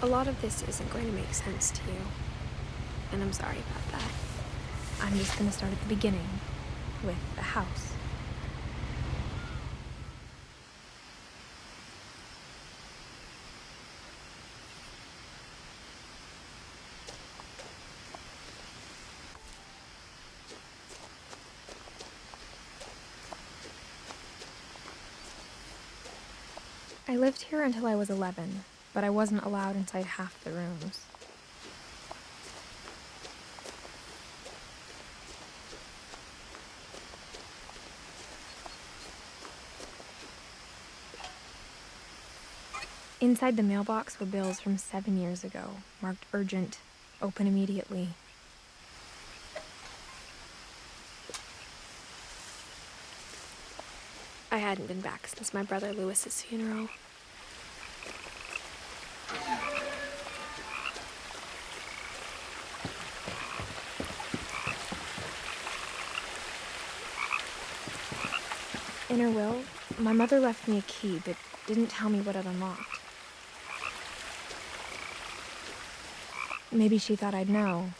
A lot of this isn't going to make sense to you, and I'm sorry about that. I'm just going to start at the beginning, with the house. I lived here until I was 11, but I wasn't allowed inside half the rooms. Inside the mailbox were bills from 7 years ago, marked urgent, open immediately. I hadn't been back since my brother Lewis's funeral. In her will, my mother left me a key, but didn't tell me what it unlocked. Maybe she thought I'd know,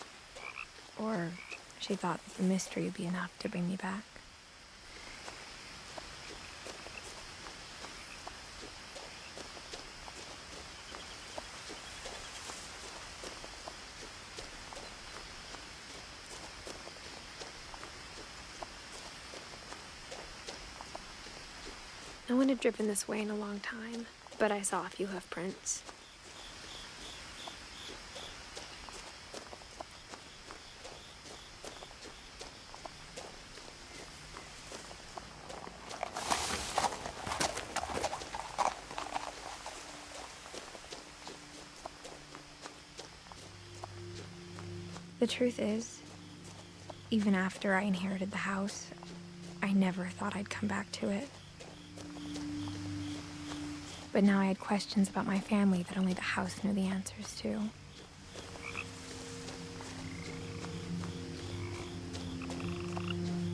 or she thought that the mystery would be enough to bring me back. No one had driven this way in a long time, but I saw a few hoof prints. The truth is, even after I inherited the house, I never thought I'd come back to it. But now I had questions about my family that only the house knew the answers to.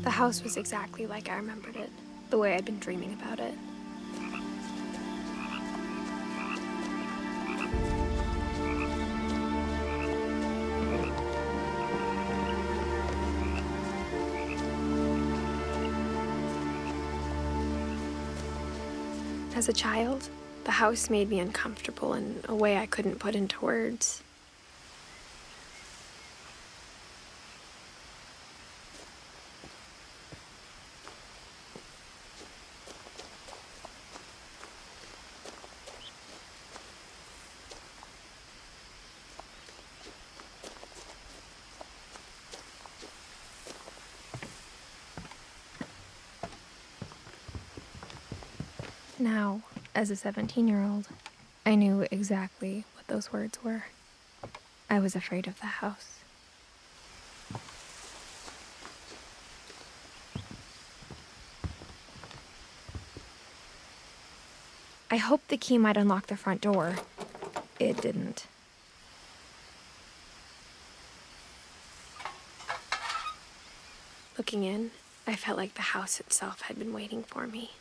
The house was exactly like I remembered it, the way I'd been dreaming about it. As a child, the house made me uncomfortable in a way I couldn't put into words. Now, as a 17-year-old, I knew exactly what those words were. I was afraid of the house. I hoped the key might unlock the front door. It didn't. Looking in, I felt like the house itself had been waiting for me.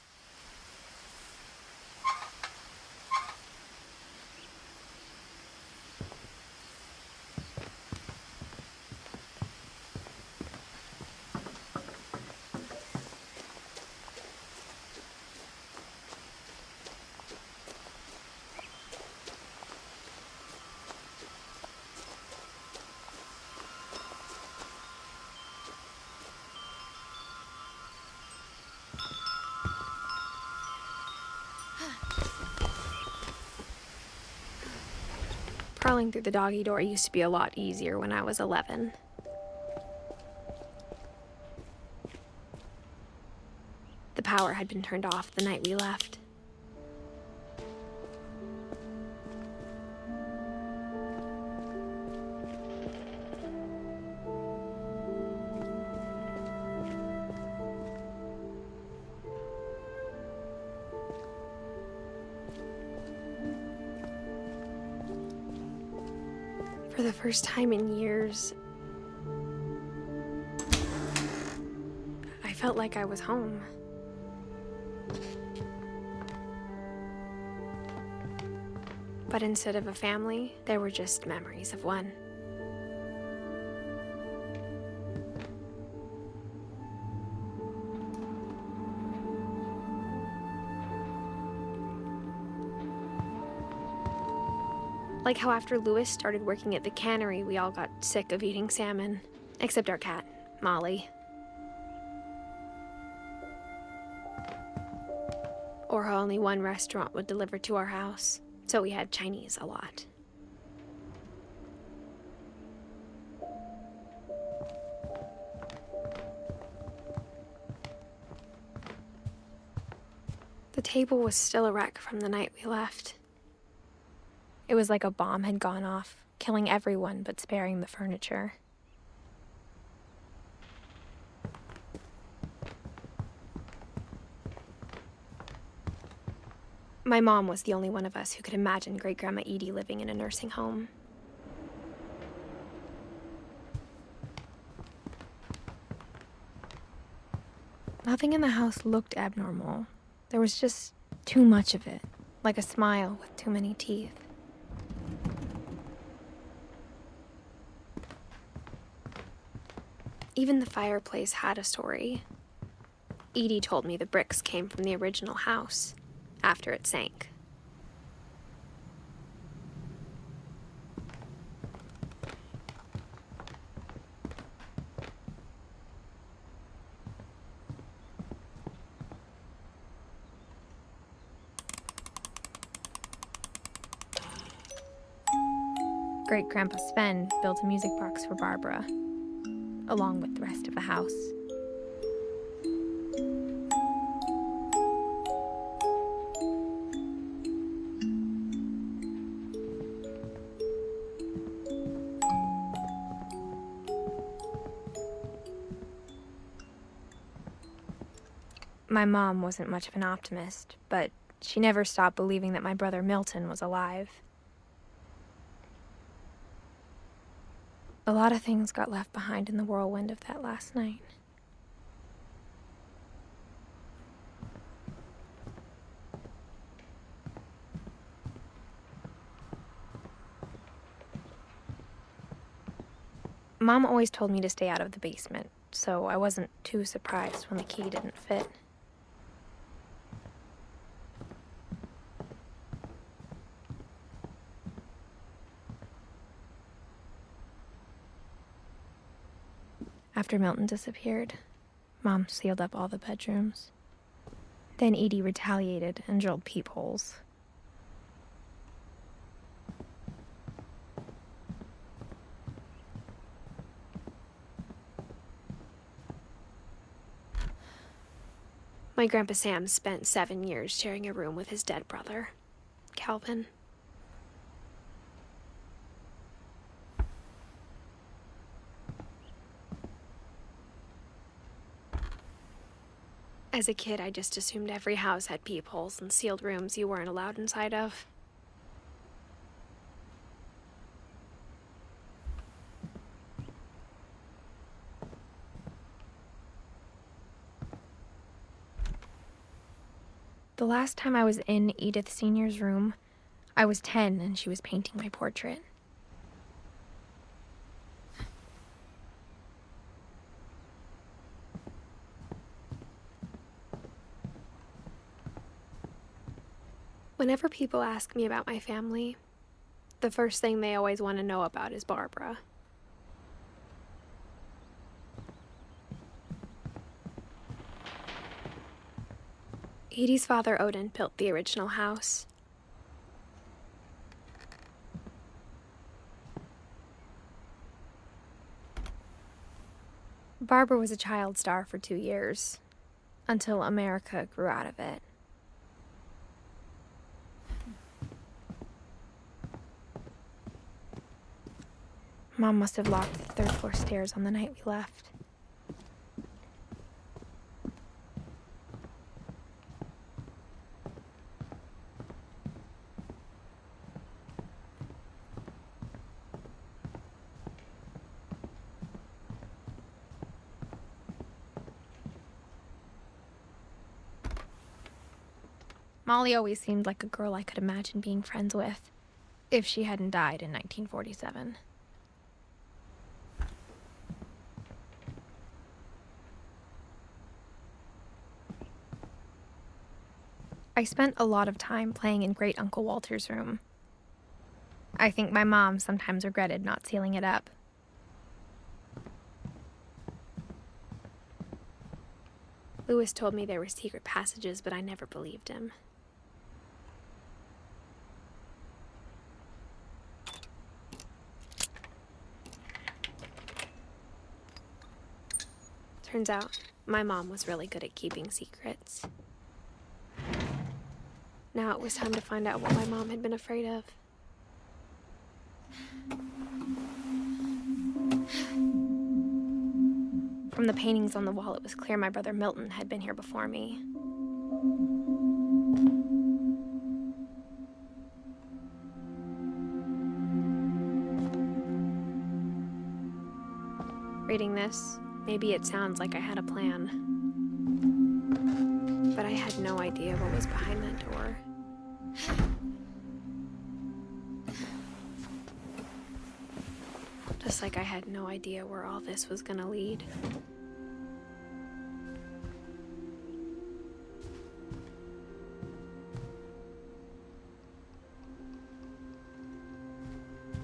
Crawling through the doggy door used to be a lot easier when I was 11. The power had been turned off the night we left. For the first time in years, I felt like I was home. But instead of a family, there were just memories of one. Like how after Louis started working at the cannery, we all got sick of eating salmon. Except our cat, Molly. Or how only one restaurant would deliver to our house, so we had Chinese a lot. The table was still a wreck from the night we left. It was like a bomb had gone off, killing everyone but sparing the furniture. My mom was the only one of us who could imagine Great-Grandma Edie living in a nursing home. Nothing in the house looked abnormal. There was just too much of it, like a smile with too many teeth. Even the fireplace had a story. Edie told me the bricks came from the original house, after it sank. Great-Grandpa Sven built a music box for Barbara, along with the rest of the house. My mom wasn't much of an optimist, but she never stopped believing that my brother Milton was alive. A lot of things got left behind in the whirlwind of that last night. Mom always told me to stay out of the basement, so I wasn't too surprised when the key didn't fit. After Milton disappeared, Mom sealed up all the bedrooms. Then Edie retaliated and drilled peepholes. My Grandpa Sam spent 7 years sharing a room with his dead brother, Calvin. As a kid, I just assumed every house had peepholes and sealed rooms you weren't allowed inside of. The last time I was in Edith Sr.'s room, I was 10 and she was painting my portrait. Whenever people ask me about my family, the first thing they always want to know about is Barbara. Edie's father, Odin, built the original house. Barbara was a child star for 2 years, until America grew out of it. Mom must have locked the third-floor stairs on the night we left. Molly always seemed like a girl I could imagine being friends with. if she hadn't died in 1947. I spent a lot of time playing in Great Uncle Walter's room. I think my mom sometimes regretted not sealing it up. Louis told me there were secret passages, but I never believed him. Turns out, my mom was really good at keeping secrets. Now it was time to find out what my mom had been afraid of. From the paintings on the wall, it was clear my brother Milton had been here before me. Reading this, maybe it sounds like I had a plan. But I had no idea what was behind that door. Just like I had no idea where all this was gonna lead.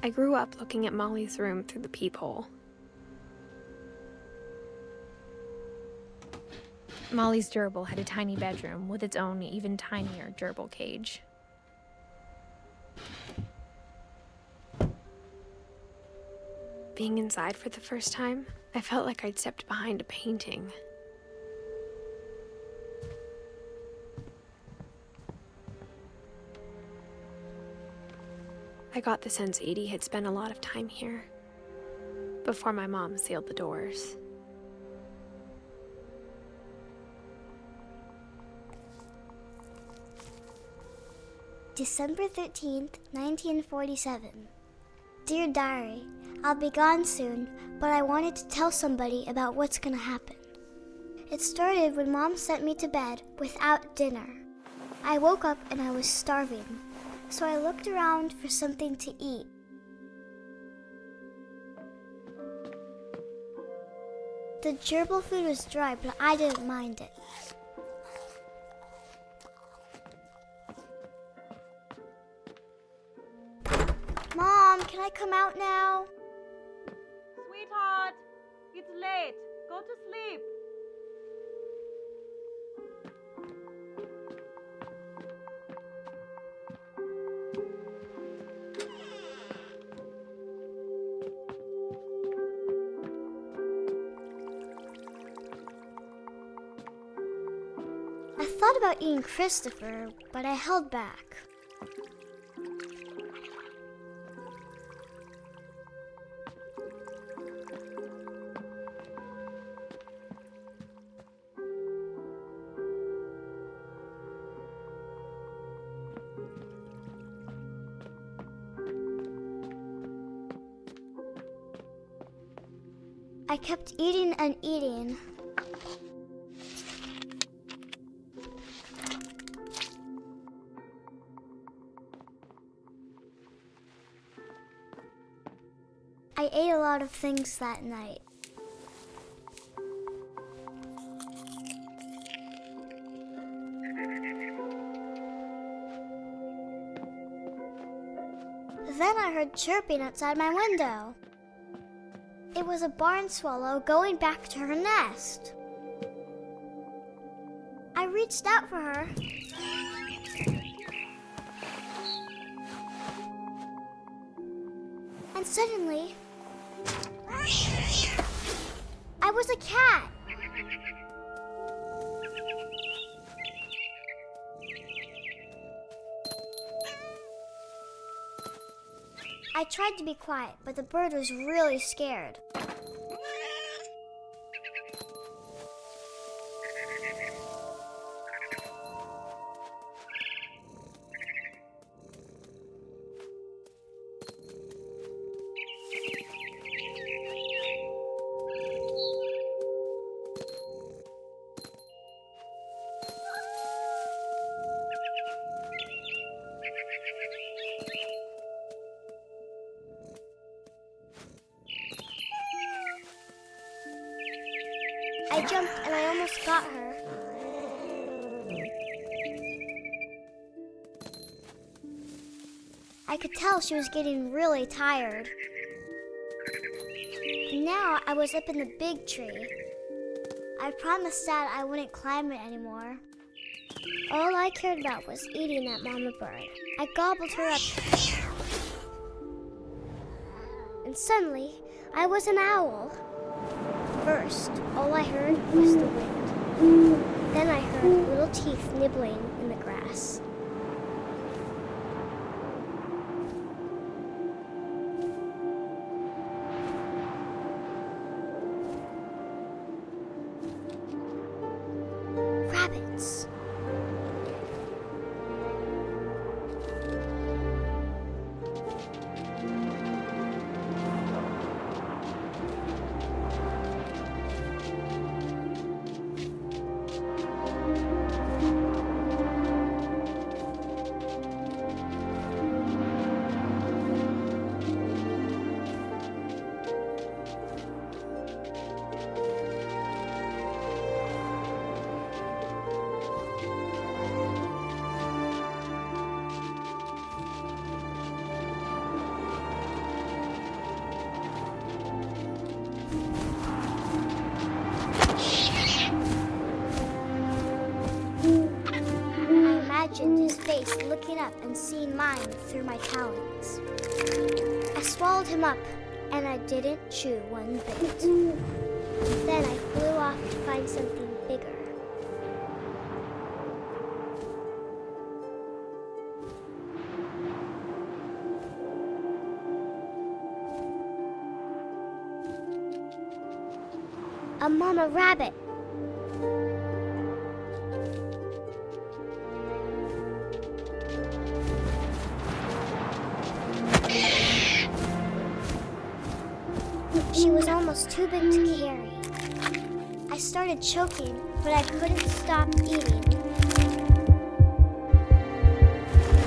I grew up looking at Molly's room through the peephole. Molly's gerbil had a tiny bedroom with its own even tinier gerbil cage. Being inside for the first time, I felt like I'd stepped behind a painting. I got the sense Edie had spent a lot of time here, before my mom sealed the doors. December 13th, 1947. Dear Diary, I'll be gone soon, but I wanted to tell somebody about what's gonna happen. It started when Mom sent me to bed without dinner. I woke up and I was starving, so I looked around for something to eat. The gerbil food was dry, but I didn't mind it. Mom, can I come out now? Sweetheart, it's late. Go to sleep. I thought about eating Christopher, but I held back. I kept eating and eating. I ate a lot of things that night. Then I heard chirping outside my window. It was a barn swallow going back to her nest. I reached out for her. And suddenly, I was a cat. I tried to be quiet, but the bird was really scared. I jumped and I almost got her. I could tell she was getting really tired. And now I was up in the big tree. I promised Dad I wouldn't climb it anymore. All I cared about was eating that mama bird. I gobbled her up. And suddenly, I was an owl. First, all I heard was the wind. Then I heard little teeth nibbling in the grass. Rabbits. His face looking up and seeing mine through my talons. I swallowed him up, and I didn't chew one bit. Then I flew off to find something bigger. A mama rabbit. She was almost too big to carry. I started choking, but I couldn't stop eating.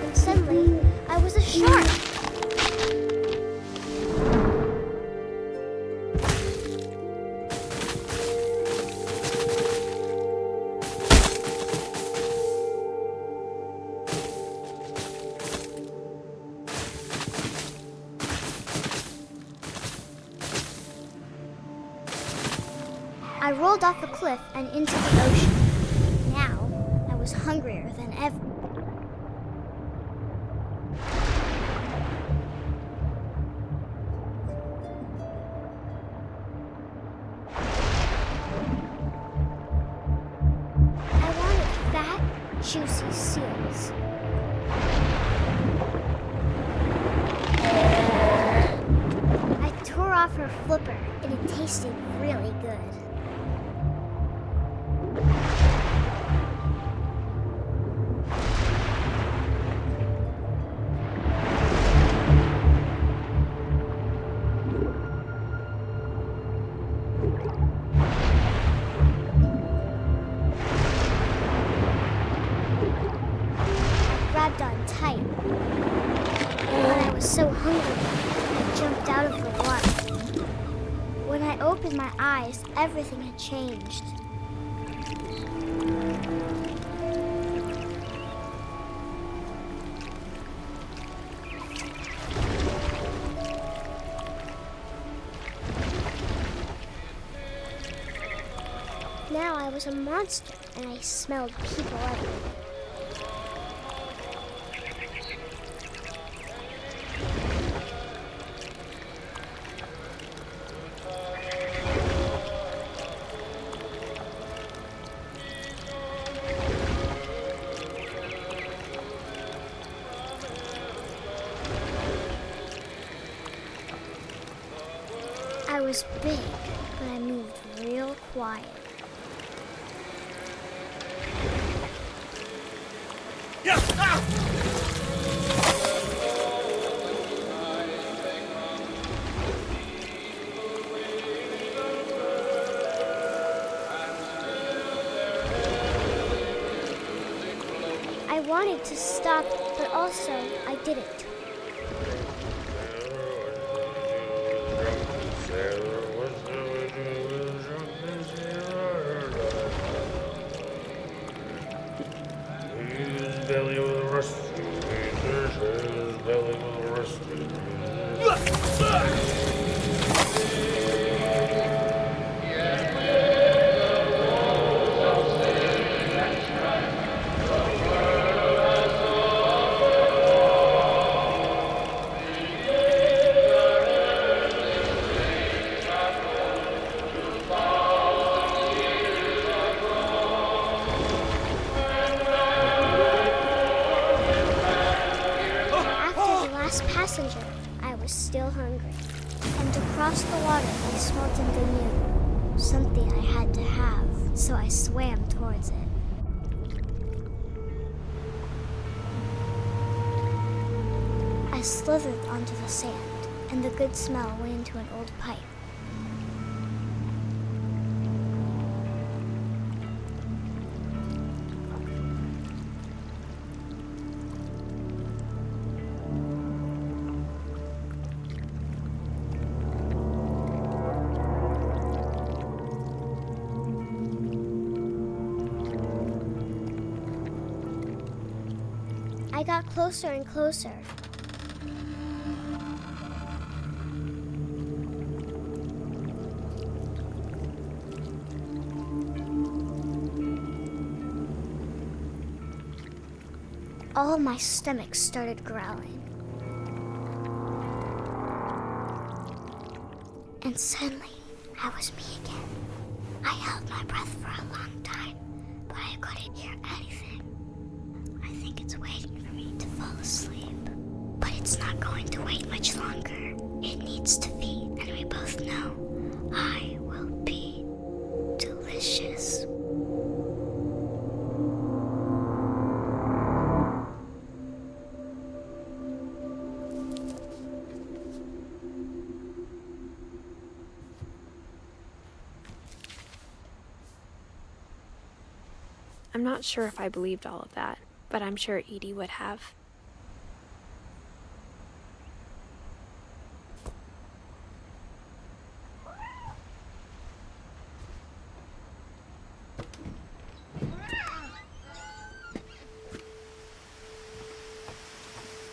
And suddenly, I was a shark. I rolled off a cliff and into the ocean. Now, I was hungrier than ever. I wanted fat, juicy seals. I tore off her flipper, and it tasted really good. Grabbed on tight. And I was so hungry, I jumped out of the water. When I opened my eyes, everything had changed. Now I was a monster, and I smelled people everywhere. I was big, but I moved real quiet. I wanted to stop, but also I didn't. After the last passenger, I was still hungry. And across the water, I smelled something new. Something I had to have, so I swam towards it. I slithered onto the sand, and the good smell went into an old pipe. I got closer and closer. All my stomach started growling. And suddenly, I was me again. I held my breath for a long time, but I couldn't hear anything. I think it's waiting for me to fall asleep. But it's not going to wait much longer. It needs to feed, and we both know I will be delicious. I'm not sure if I believed all of that, but I'm sure Edie would have.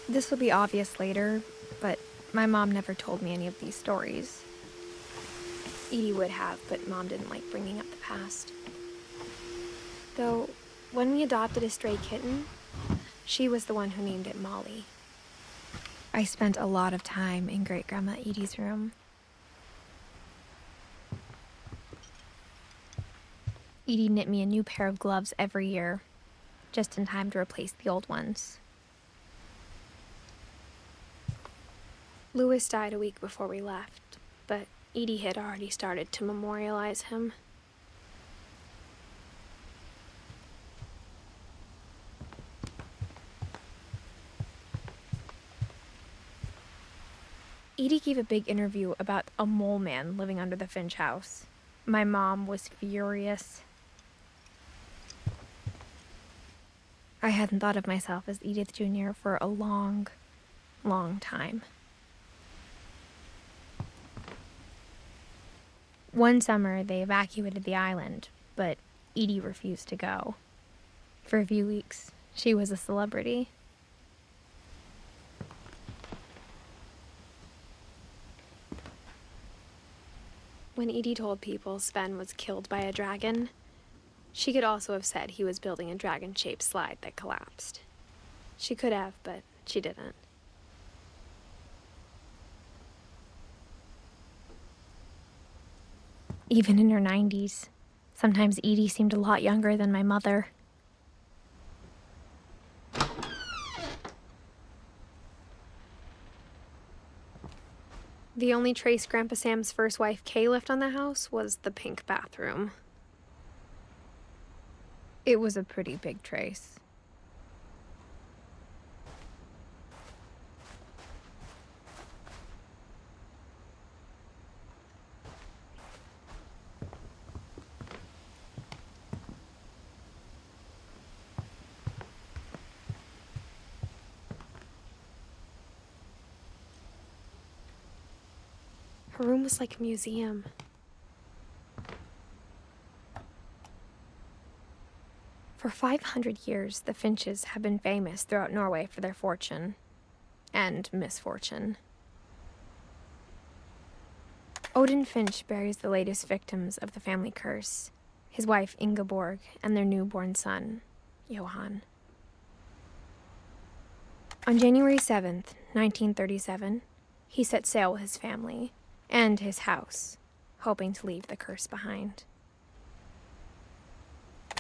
This will be obvious later, but my mom never told me any of these stories. Edie would have, but Mom didn't like bringing up the past. Though, when we adopted a stray kitten, she was the one who named it Molly. I spent a lot of time in Great-Grandma Edie's room. Edie knit me a new pair of gloves every year, just in time to replace the old ones. Louis died a week before we left, but Edie had already started to memorialize him. Edie gave a big interview about a mole man living under the Finch house. My mom was furious. I hadn't thought of myself as Edith Jr. for a long, long time. One summer, they evacuated the island, but Edie refused to go. For a few weeks, she was a celebrity. When Edie told people Sven was killed by a dragon, she could also have said he was building a dragon-shaped slide that collapsed. She could have, but she didn't. Even in her 90s, sometimes Edie seemed a lot younger than my mother. The only trace Grandpa Sam's first wife, Kay, left on the house was the pink bathroom. It was a pretty big trace. Her room was like a museum. For 500 years, the Finches have been famous throughout Norway for their fortune and misfortune. Odin Finch buries the latest victims of the family curse, his wife Ingeborg and their newborn son, Johann. On January 7th, 1937, he set sail with his family and his house, hoping to leave the curse behind.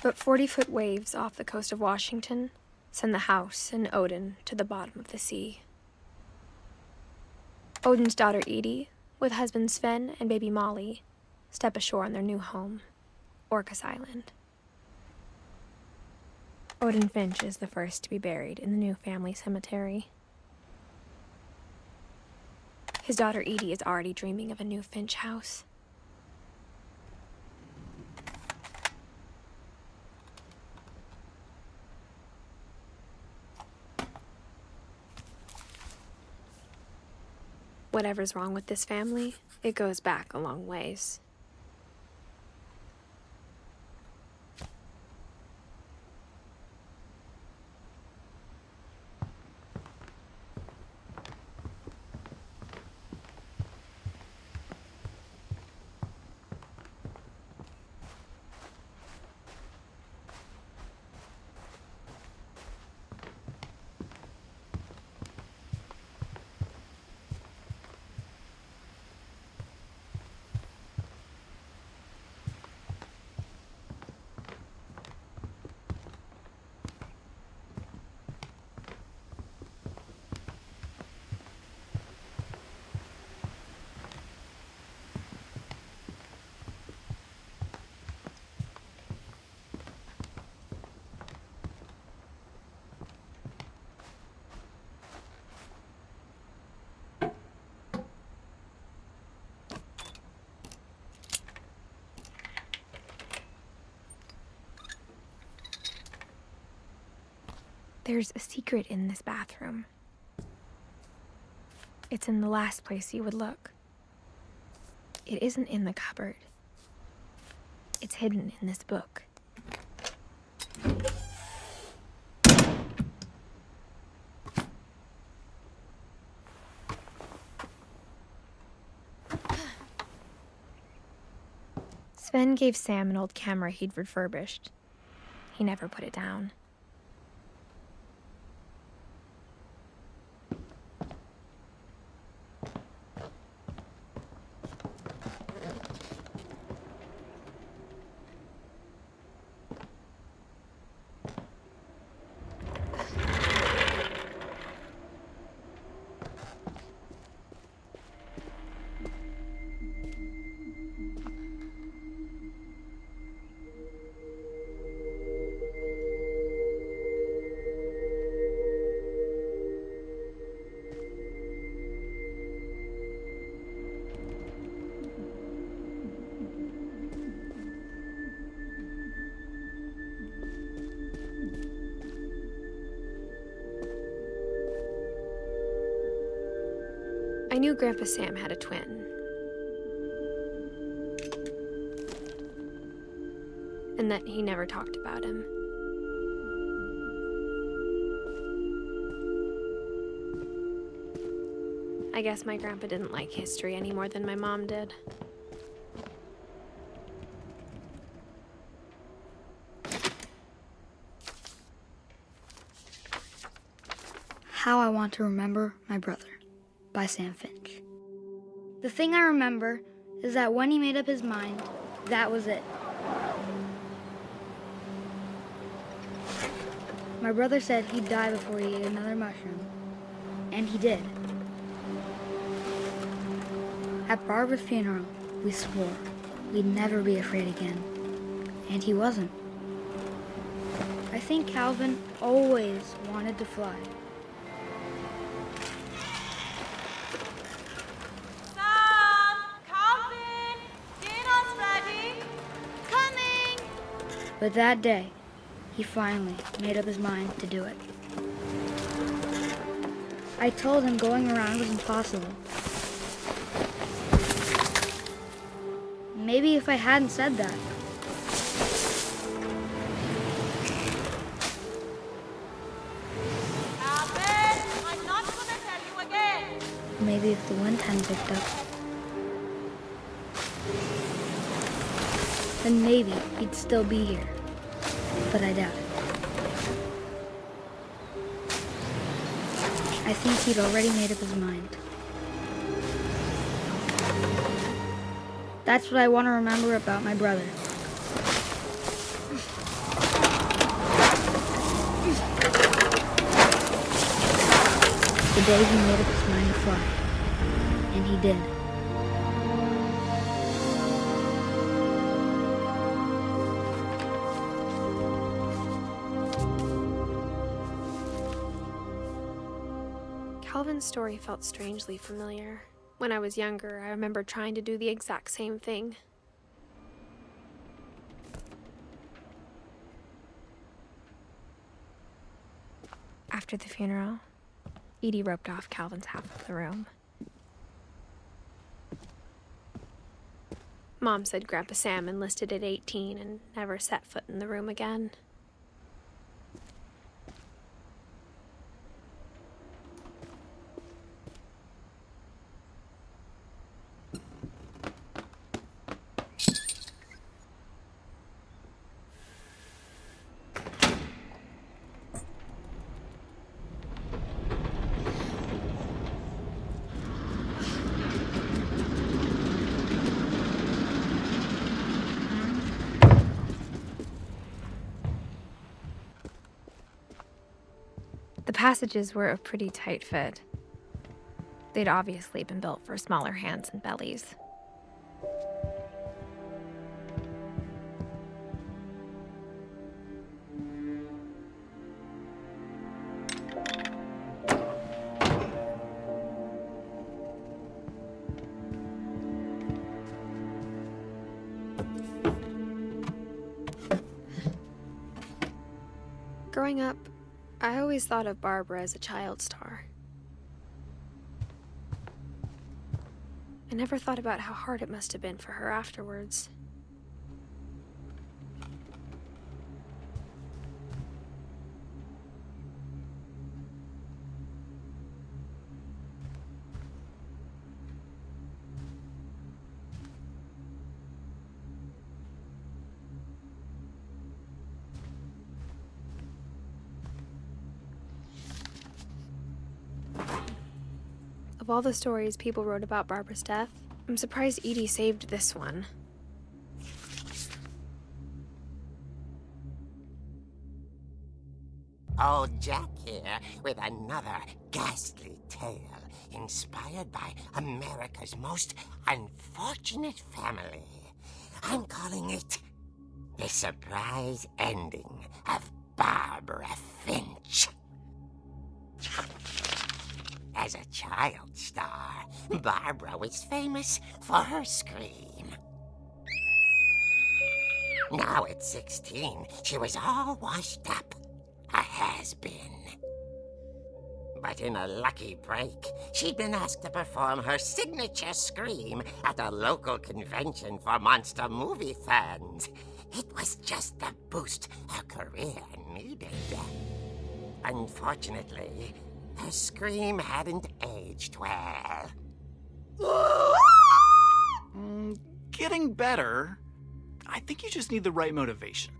But 40-foot waves off the coast of Washington send the house and Odin to the bottom of the sea. Odin's daughter Edie, with husband Sven and baby Molly, step ashore on their new home, Orcas Island. Odin Finch is the first to be buried in the new family cemetery. His daughter Edie is already dreaming of a new Finch house. Whatever's wrong with this family, it goes back a long ways. There's a secret in this bathroom. It's in the last place you would look. It isn't in the cupboard. It's hidden in this book. Sven gave Sam an old camera he'd refurbished. He never put it down. I knew Grandpa Sam had a twin. And that he never talked about him. I guess my grandpa didn't like history any more than my mom did. How I Want to Remember My Brother by Sam Finch. The thing I remember is that when he made up his mind, that was it. My brother said he'd die before he ate another mushroom, and he did. At Barbara's funeral, we swore we'd never be afraid again, and he wasn't. I think Calvin always wanted to fly. But that day, he finally made up his mind to do it. I told him going around was impossible. Maybe if I hadn't said that. Alvin, I'm not gonna tell you again. Maybe if the wind hadn't picked up. then maybe he'd still be here. But I doubt it. I think he'd already made up his mind. That's what I want to remember about my brother. The day he made up his mind to fly. And he did. Calvin's story felt strangely familiar. When I was younger, I remember trying to do the exact same thing. After the funeral, Edie roped off Calvin's half of the room. Mom said Grandpa Sam enlisted at 18 and never set foot in the room again. The passages were a pretty tight fit. They'd obviously been built for smaller hands and bellies. Growing up, I always thought of Barbara as a child star. I never thought about how hard it must have been for her afterwards. Of all the stories people wrote about Barbara's death, I'm surprised Edie saved this one. Old Jack here with another ghastly tale inspired by America's most unfortunate family. I'm calling it The Surprise Ending of Barbara Finch. As a child star, Barbara was famous for her scream. Now at 16, she was all washed up, a has-been. But in a lucky break, she'd been asked to perform her signature scream at a local convention for monster movie fans. It was just the boost her career needed. Unfortunately, her scream hadn't aged well. Getting better. I think you just need the right motivation.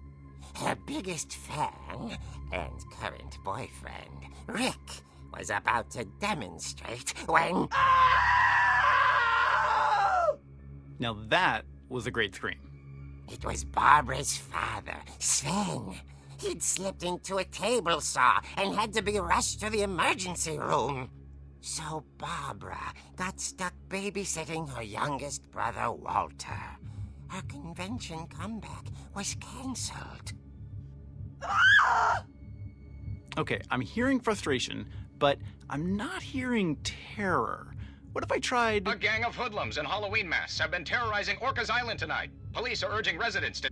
Her biggest fan and current boyfriend, Rick, was about to demonstrate when... Now that was a great scream. It was Barbara's father, Sven. He'd slipped into a table saw and had to be rushed to the emergency room. So Barbara got stuck babysitting her youngest brother, Walter. Her convention comeback was canceled. Okay, I'm hearing frustration, but I'm not hearing terror. What if I tried... A gang of hoodlums in Halloween masks have been terrorizing Orcas Island tonight. Police are urging residents to...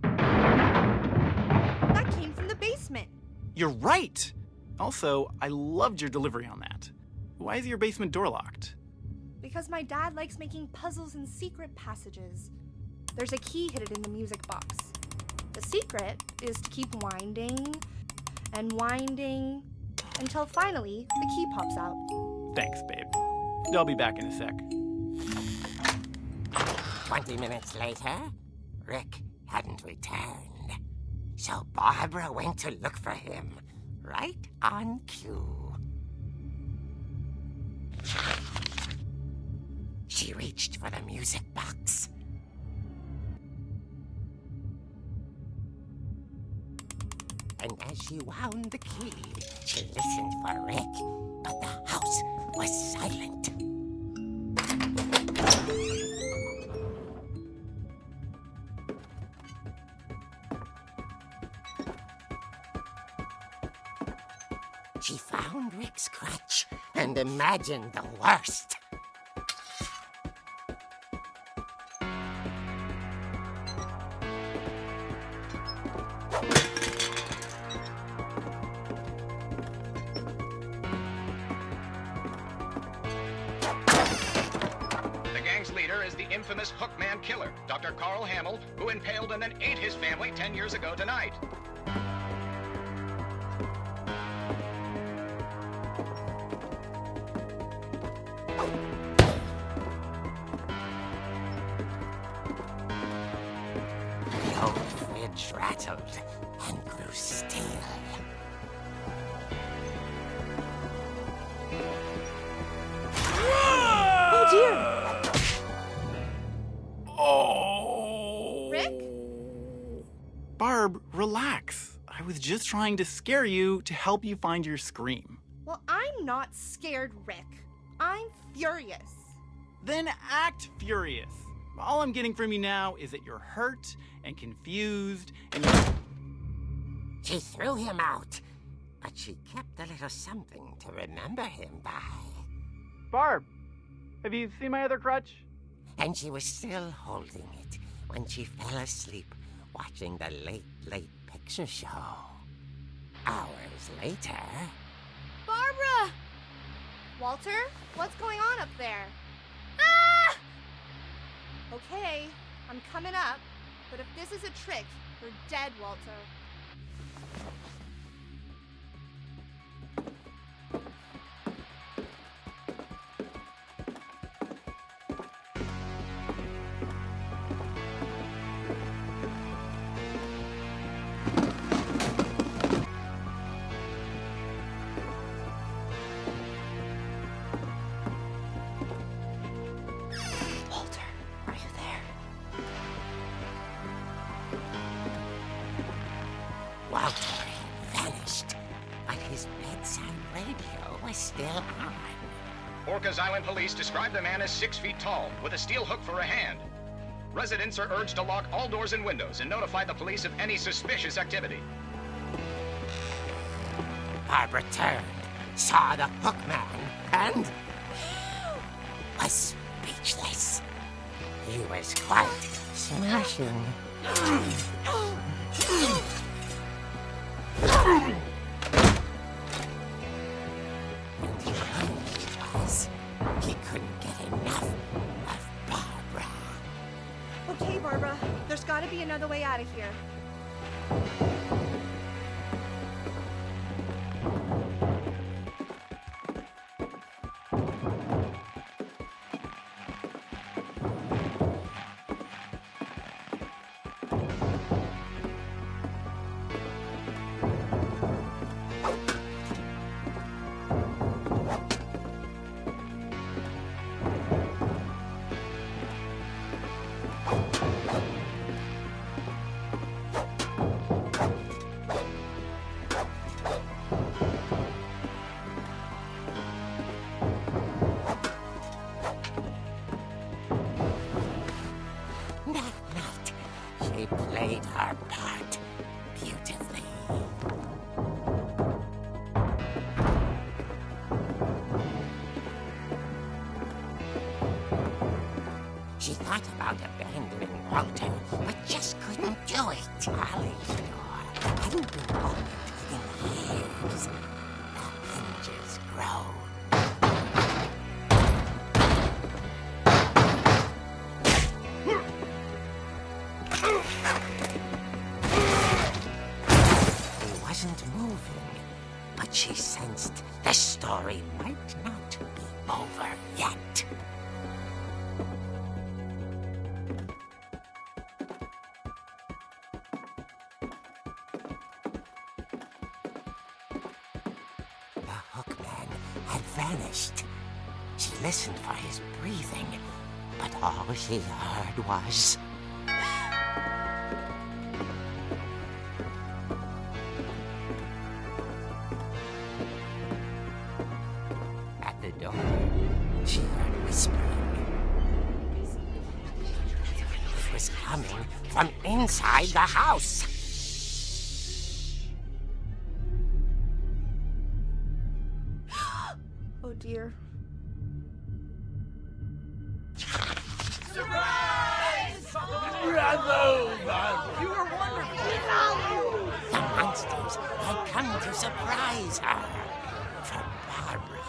That came from the basement. You're right! Also, I loved your delivery on that. Why is your basement door locked? Because my dad likes making puzzles and secret passages. There's a key hidden in the music box. The secret is to keep winding and winding until finally the key pops out. Thanks, babe. I'll be back in a sec. 20 minutes later, Rick hadn't returned. So Barbara went to look for him, right on cue. She reached for the music box. And as she wound the key, she listened for Rick, but the house was silent. She found Rick's crutch and imagined the worst. The gang's leader is the infamous Hookman killer, Dr. Carl Hamill, who impaled and then ate his family 10 years ago tonight. The old fridge rattled and grew still. Oh dear! Oh! Rick? Barb, relax. I was just trying to scare you to help you find your scream. Well, I'm not scared, Rick. I'm furious. Then act furious. All I'm getting from you now is that you're hurt and confused and you're... She threw him out, but she kept a little something to remember him by. Barb, have you seen my other crutch? And she was still holding it when she fell asleep watching the late picture show. Hours later... Barbara! Walter, what's going on up there? Ah! Okay, I'm coming up, but if this is a trick, you're dead, Walter. Walter, are you there? Walter had vanished, but his bedside radio was still on. Orcas Island police describe the man as 6 feet tall, with a steel hook for a hand. Residents are urged to lock all doors and windows and notify the police of any suspicious activity. Barbara turned, saw the hookman, and was speechless. He was quite smashing. And he was. He couldn't get enough of Barbara. Okay, Barbara, there's gotta be another way out of here. That night, she played her part beautifully. She thought about abandoning Walter, but just couldn't do it. Ollie's door hadn't been opened in years. The hinges groaned. He wasn't moving, but she sensed the story might not be over yet. vanished. She listened for his breathing, but all she heard was... At the door, she heard whispering. It was coming from inside the house. Oh dear. The monsters had come to surprise her. For Barbara,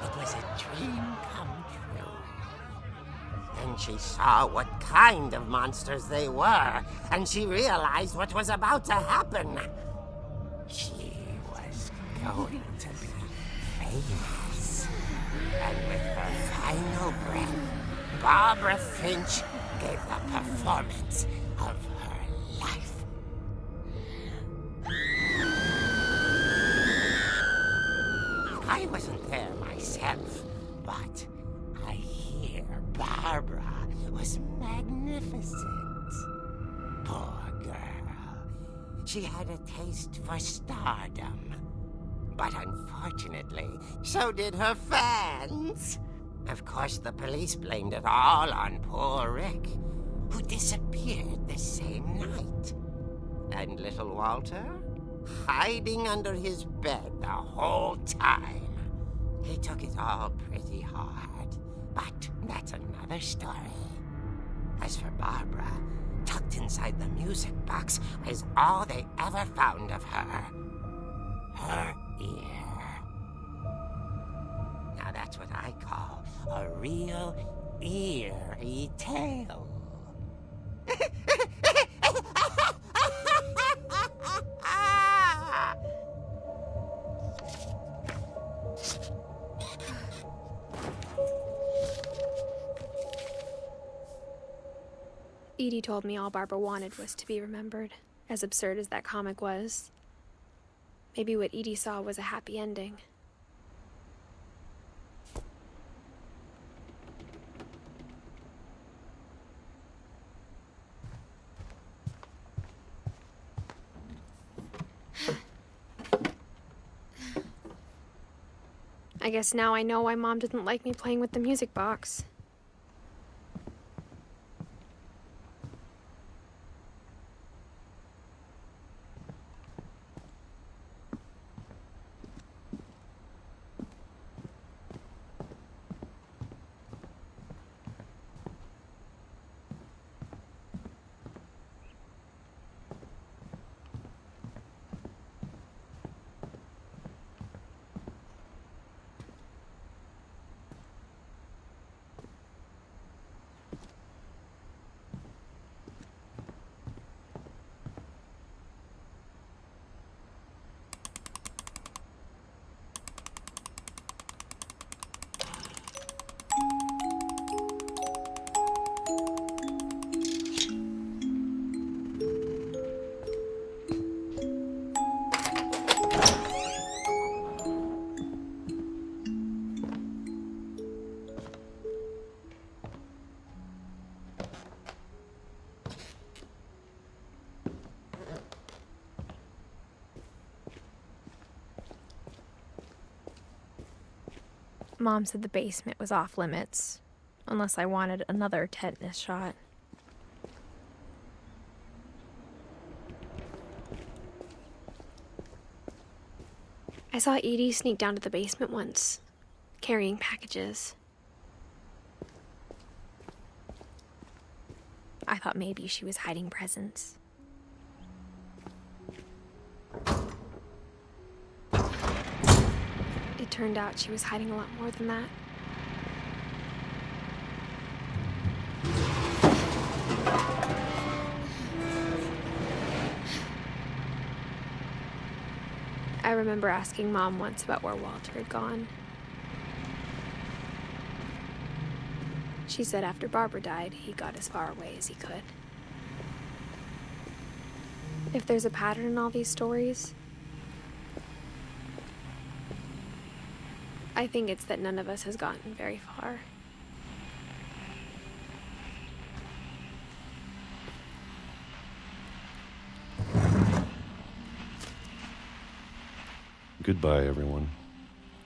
it was a dream come true. Then she saw what kind of monsters they were, and she realized what was about to happen. She was going to be famous. And with her final breath, Barbara Finch gave the performance of her life. I wasn't there myself, but I hear Barbara was magnificent. Poor girl. She had a taste for stardom. But unfortunately, so did her fans. Of course, the police blamed it all on poor Rick, who disappeared the same night. And little Walter? Hiding under his bed the whole time. He took it all pretty hard, but that's another story. As for Barbara, tucked inside the music box was all they ever found of her. Her ear. Now that's what I call a real eerie tale. Edie told me all Barbara wanted was to be remembered, as absurd as that comic was. Maybe what Edie saw was a happy ending. I guess now I know why Mom didn't like me playing with the music box. Mom said the basement was off limits, unless I wanted another tetanus shot. I saw Edie sneak down to the basement once, carrying packages. I thought maybe she was hiding presents. It turned out she was hiding a lot more than that. I remember asking Mom once about where Walter had gone. She said after Barbara died, he got as far away as he could. If there's a pattern in all these stories, I think it's that none of us has gotten very far. Goodbye, everyone.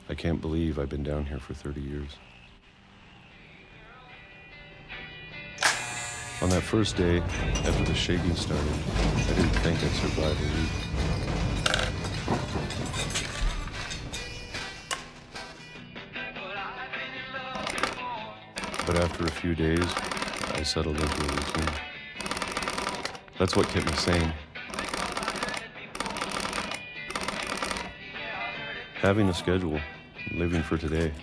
I can't believe I've been down here for 30 years. On that first day, after the shaking started, I didn't think I'd survive a week. But after a few days, I settled into a routine. That's what kept me sane. Having a schedule, living for today.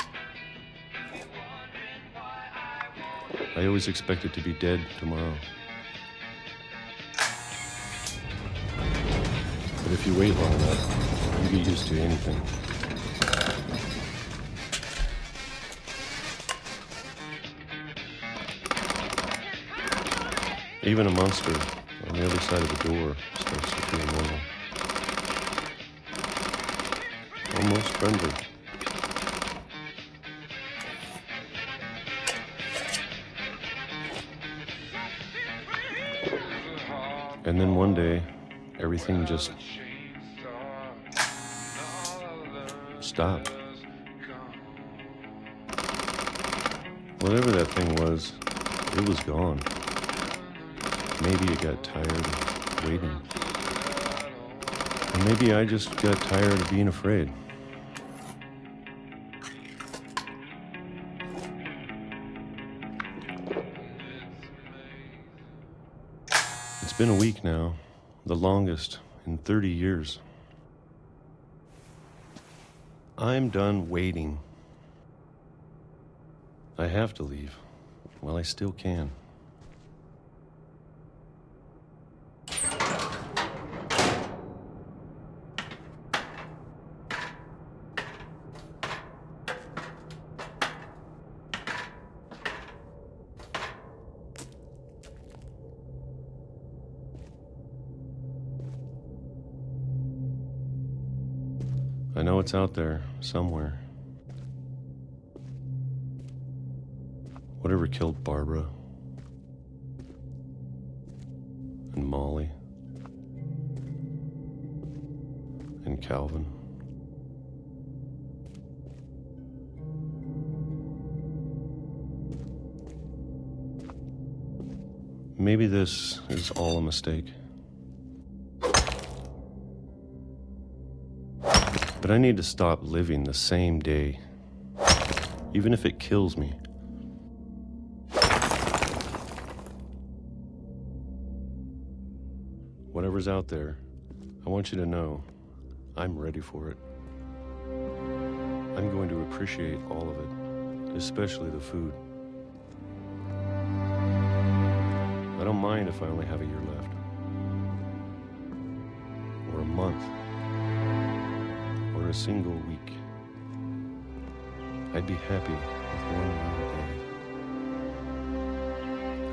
I always expected to be dead tomorrow. But if you wait long enough, you get used to anything. Even a monster on the other side of the door starts to feel normal. Almost friendly. And then one day, everything just stopped. Whatever that thing was, it was gone. Maybe it got tired of waiting. Or maybe I just got tired of being afraid. It's been a week now, the longest in 30 years. I'm done waiting. I have to leave while I still can. I know it's out there, somewhere. Whatever killed Barbara and Molly and Calvin. Maybe this is all a mistake. But I need to stop living the same day, even if it kills me. Whatever's out there, I want you to know I'm ready for it. I'm going to appreciate all of it, especially the food. I don't mind if I only have a year left, or a month, or a single week. I'd be happy with one more day.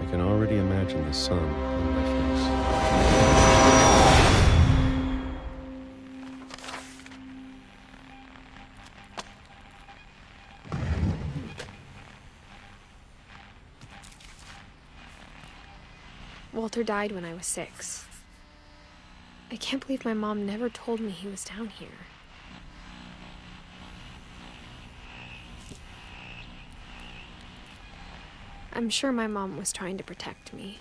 I can already imagine the sun on my face. Walter died when I was 6. I can't believe my mom never told me he was down here. I'm sure my mom was trying to protect me.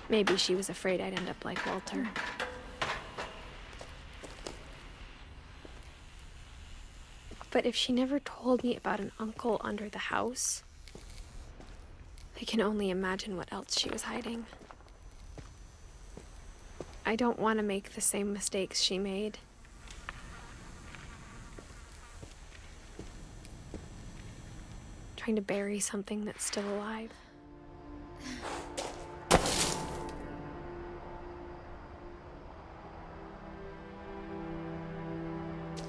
Maybe she was afraid I'd end up like Walter. But if she never told me about an uncle under the house, I can only imagine what else she was hiding. I don't want to make the same mistakes she made. trying to bury something that's still alive.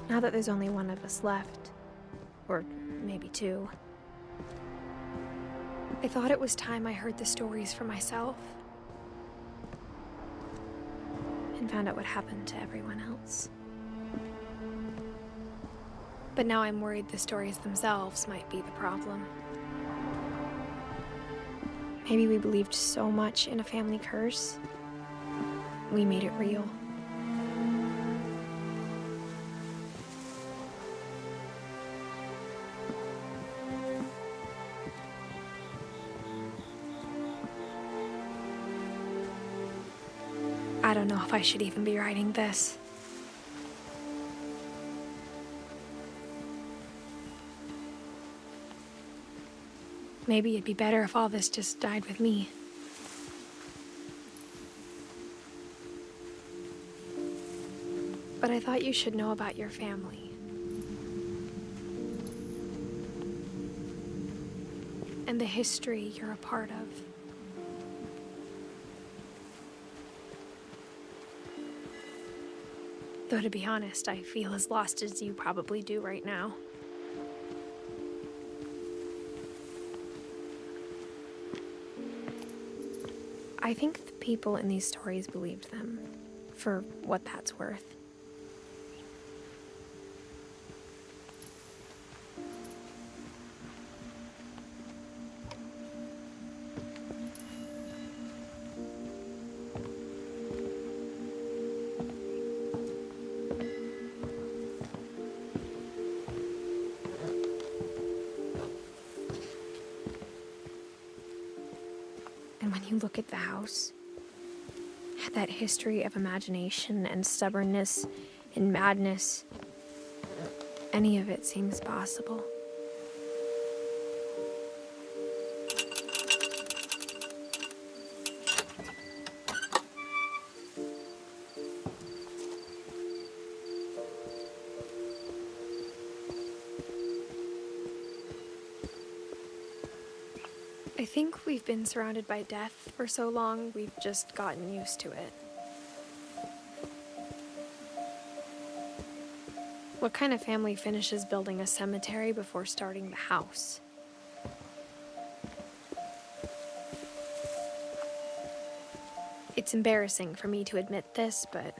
Now that there's only one of us left, or maybe two, I thought it was time I heard the stories for myself and found out what happened to everyone else. But now I'm worried the stories themselves might be the problem. Maybe we believed so much in a family curse, we made it real. I don't know if I should even be writing this. Maybe it'd be better if all this just died with me. But I thought you should know about your family. And the history you're a part of. Though to be honest, I feel as lost as you probably do right now. I think the people in these stories believed them, for what that's worth. And when you look at the house, that history of imagination and stubbornness and madness, any of it seems possible. I think we've been surrounded by death for so long, we've just gotten used to it. What kind of family finishes building a cemetery before starting the house? It's embarrassing for me to admit this, but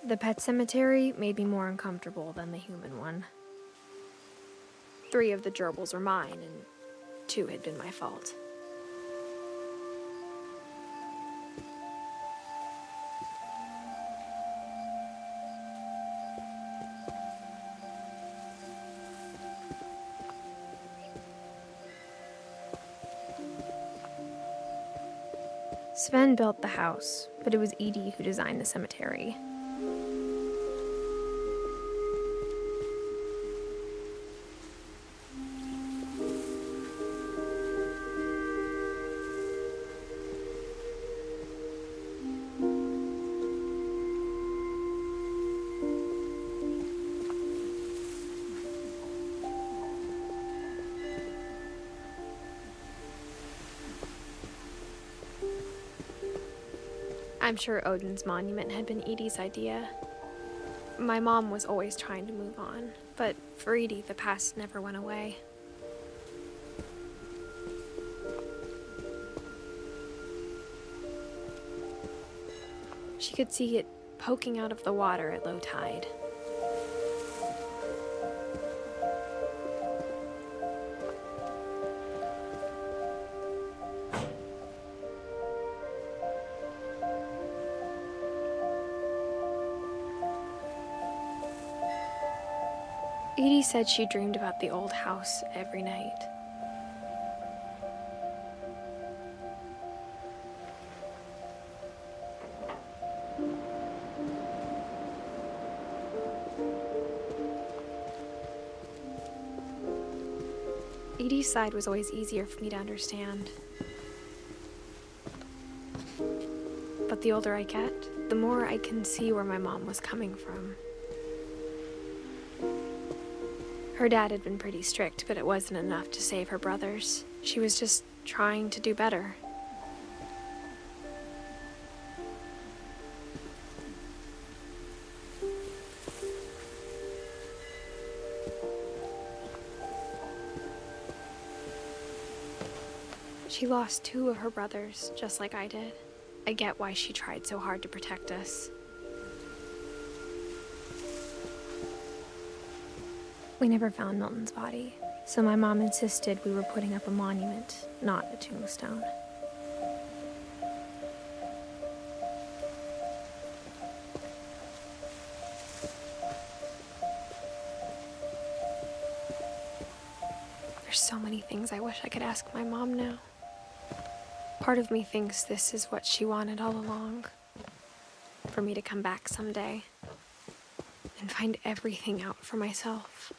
the pet cemetery made me more uncomfortable than the human one. 3 of the gerbils were mine, and 2 had been my fault. Sven built the house, but it was Edie who designed the cemetery. I'm sure Odin's monument had been Edie's idea. My mom was always trying to move on, but for Edie, the past never went away. She could see it poking out of the water at low tide. Edie said she dreamed about the old house every night. Edie's side was always easier for me to understand. But the older I get, the more I can see where my mom was coming from. Her dad had been pretty strict, but it wasn't enough to save her brothers. She was just trying to do better. She lost 2 of her brothers, just like I did. I get why she tried so hard to protect us. We never found Milton's body, so my mom insisted we were putting up a monument, not a tombstone. There's so many things I wish I could ask my mom now. Part of me thinks this is what she wanted all along. For me to come back someday and find everything out for myself.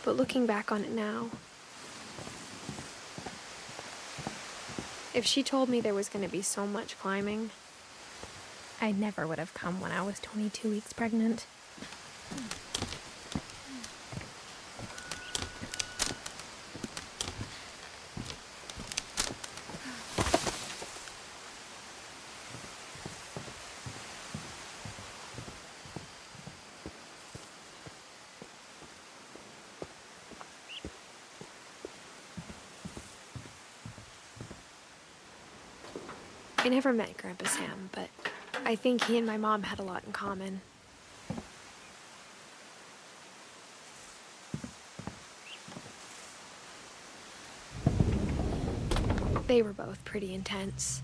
But looking back on it now, if she told me there was going to be so much climbing, I never would have come when I was 22 weeks pregnant. I never met Grandpa Sam, but I think he and my mom had a lot in common. They were both pretty intense.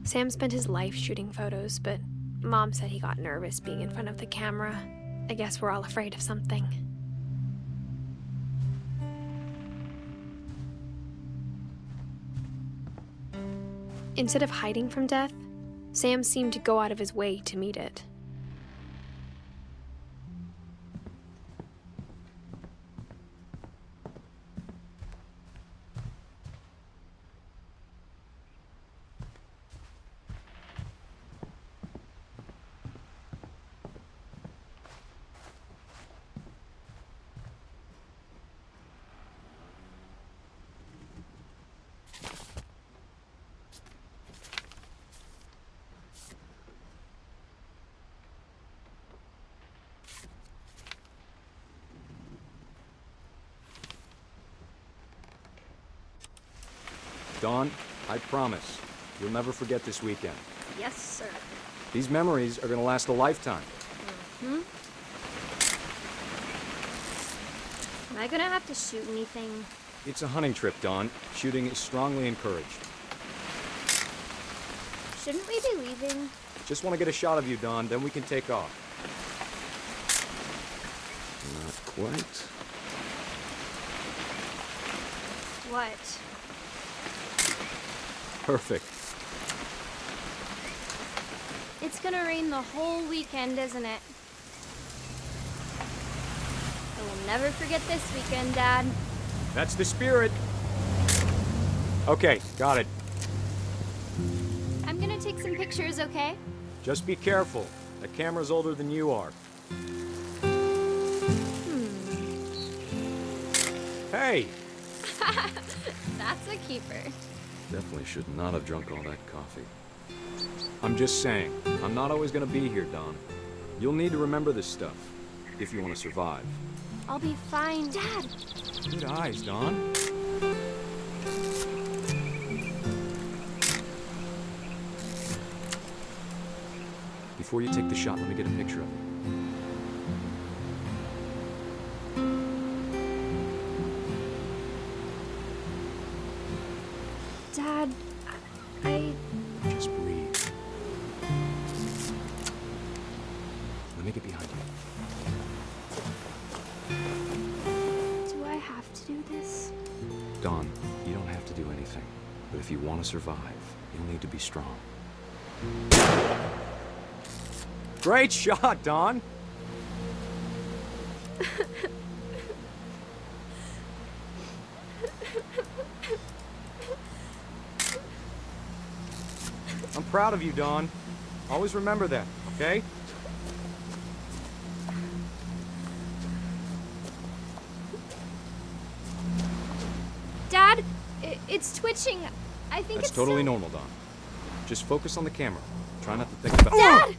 Sam spent his life shooting photos, but Mom said he got nervous being in front of the camera. I guess we're all afraid of something. Instead of hiding from death, Sam seemed to go out of his way to meet it. Dawn, I promise, you'll never forget this weekend. Yes, sir. These memories are gonna last a lifetime. Am I gonna have to shoot anything? It's a hunting trip, Dawn. Shooting is strongly encouraged. Shouldn't we be leaving? Just want to get a shot of you, Dawn, then we can take off. Not quite. What? Perfect. It's gonna rain the whole weekend, isn't it? I will never forget this weekend, Dad. That's the spirit. Okay, got it. I'm gonna take some pictures, okay? Just be careful. The camera's older than you are. Hey! That's a keeper. Definitely should not have drunk all that coffee. I'm just saying, I'm not always gonna be here, Dawn. You'll need to remember this stuff, if you want to survive. I'll be fine. Dad! Good eyes, Dawn. Before you take the shot, let me get a picture of it. Dad, I... Just breathe. Let me get behind you. Do I have to do this? Dawn, you don't have to do anything. But if you want to survive, you'll need to be strong. Great shot, Don. I'm proud of you, Dawn. Always remember that, okay? Dad, it's twitching. I think That's it's totally normal, Dawn. Just focus on the camera. Try not to think about— Dad!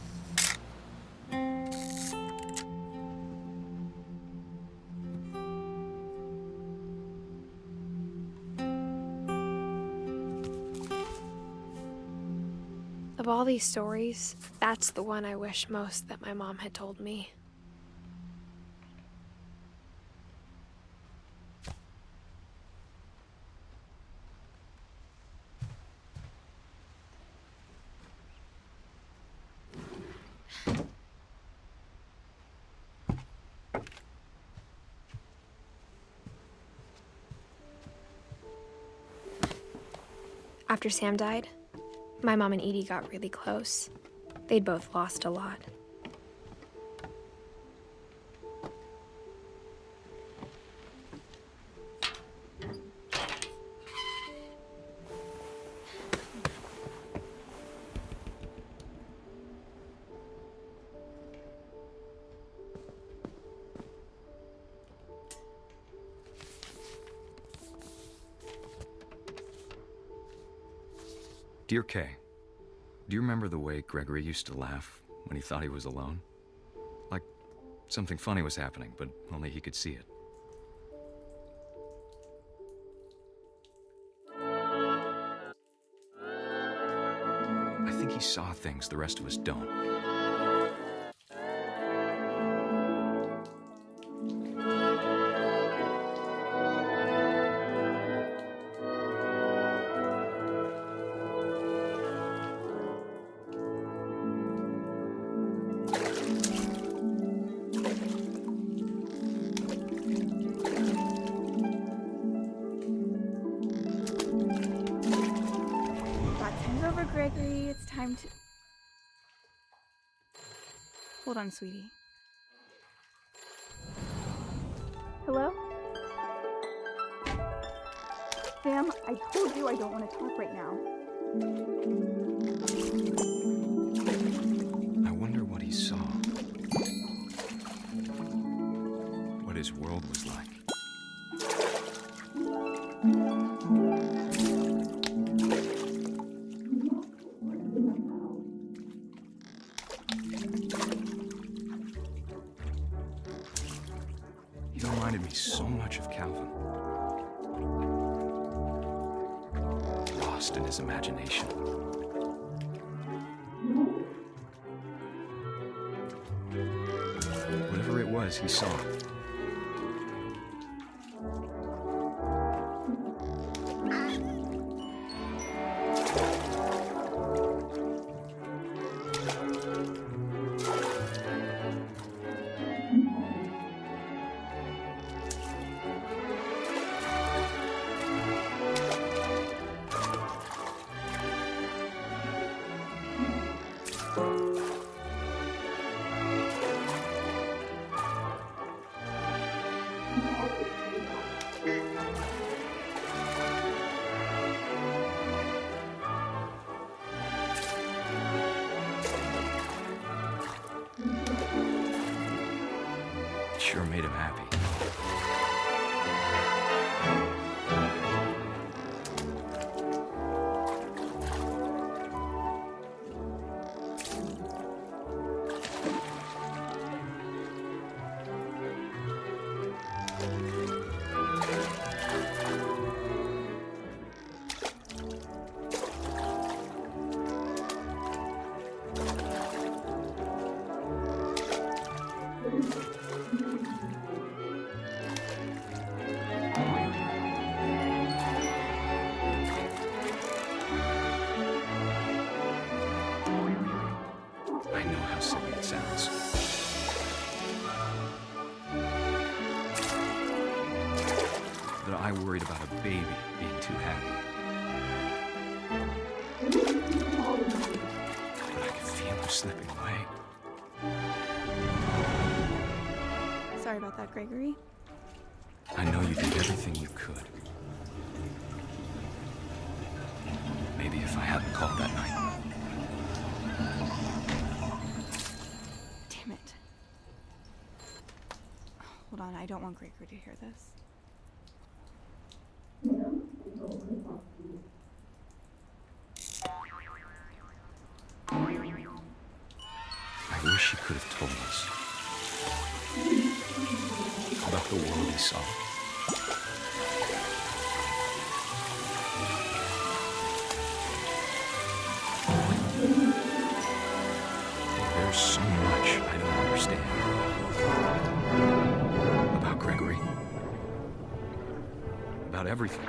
Of all these stories, that's the one I wish most that my mom had told me. After Sam died, my mom and Edie got really close. They'd both lost a lot. Dear Kay, do you remember the way Gregory used to laugh when he thought he was alone? Like something funny was happening, but only he could see it. I think he saw things the rest of us don't. Gregory, it's time to... Hold on, sweetie. Hello? Sam, I told you I don't want to talk right now. I wonder what he saw. What his world was like. He reminded me so much of Calvin. Lost in his imagination. Whatever it was, he saw it. Sure made him happy. I know how silly it sounds. That I worried about a baby being too happy. was slipping away. Sorry about that, Gregory. I know you did everything you could. Maybe if I hadn't called that night. Damn it. Hold on, I don't want Gregory to hear this. I wish he could have told us about the world he saw. There's so much I don't understand about Gregory, about everything.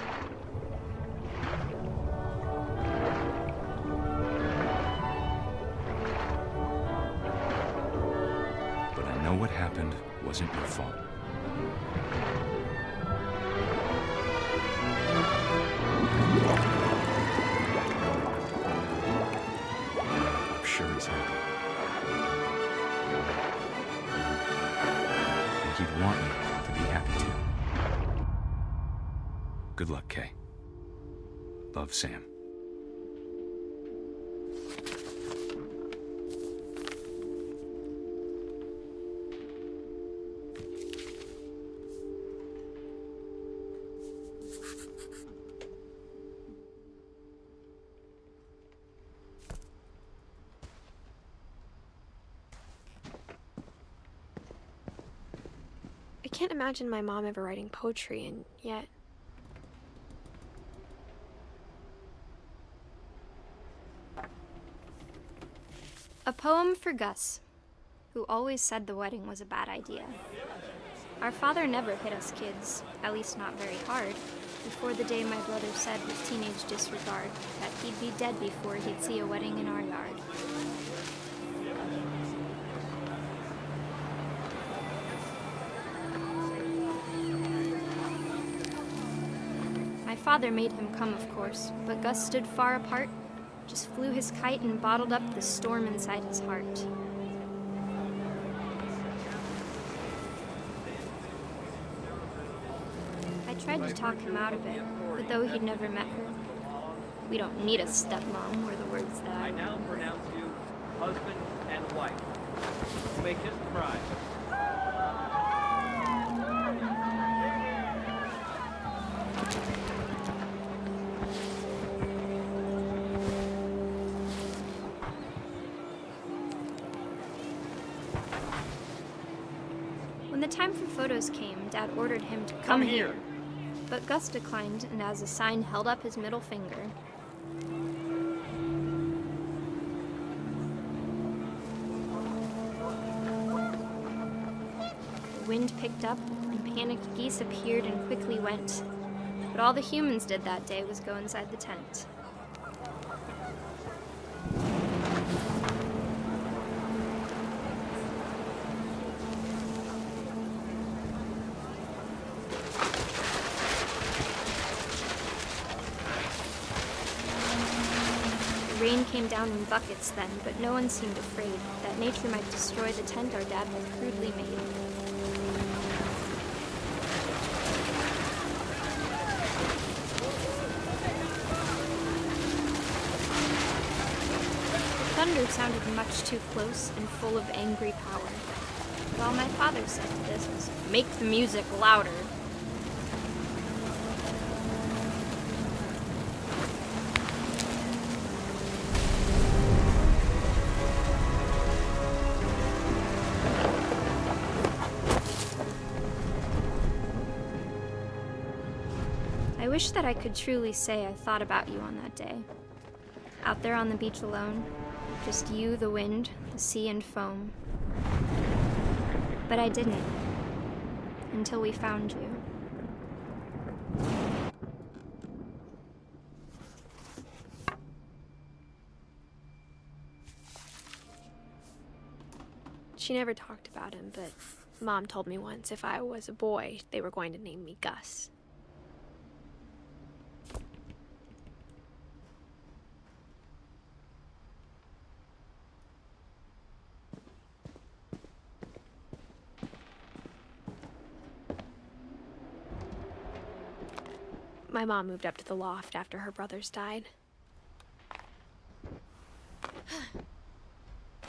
But I know what happened wasn't your fault. I'm sure he's happy. And he'd want you to be happy too. Good luck, Kay. Love, Sam. I can't imagine my mom ever writing poetry, and yet... A poem for Gus, who always said the wedding was a bad idea. Our father never hit us kids, at least not very hard, before the day my brother said with teenage disregard that he'd be dead before he'd see a wedding in our yard. My father made him come, of course, but Gus stood far apart, just flew his kite and bottled up the storm inside his heart. I tried to talk him out of it, but though he'd never met her, we don't need a stepmom, were the words that I now pronounce you husband and wife. You may kiss the bride. When the time for photos came, Dad ordered him to come here. But Gus declined, and as a sign held up his middle finger. The wind picked up, and panicked geese appeared and quickly went. But all the humans did that day was go inside the tent. The rain came down in buckets then, but no one seemed afraid that nature might destroy the tent our dad had crudely made. The thunder sounded much too close and full of angry power. But all my father said to this was, "Make the music louder." I wish that I could truly say I thought about you on that day. Out there on the beach alone, just you, the wind, the sea, and foam. But I didn't, until we found you. She never talked about him, but Mom told me once if I was a boy, they were going to name me Gus. My mom moved up to the loft after her brothers died.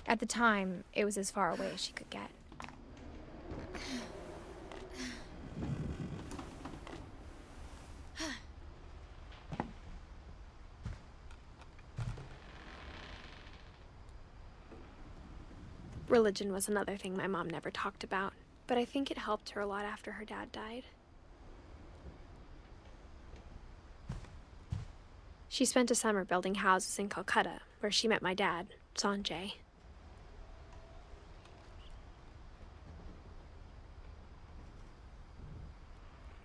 At the time, it was as far away as she could get. Religion was another thing my mom never talked about, but I think it helped her a lot after her dad died. She spent a summer building houses in Calcutta, where she met my dad, Sanjay.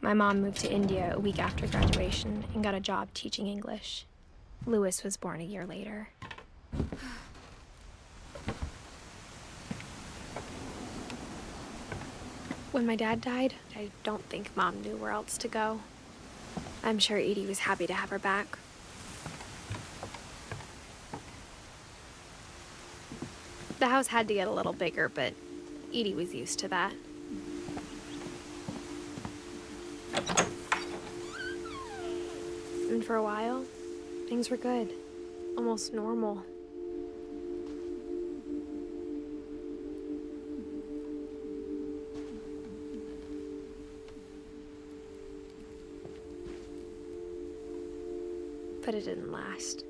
My mom moved to India a week after graduation and got a job teaching English. Louis was born a year later. When my dad died, I don't think Mom knew where else to go. I'm sure Edie was happy to have her back. The house had to get a little bigger, but Edie was used to that. And for a while, things were good. Almost normal. But it didn't last.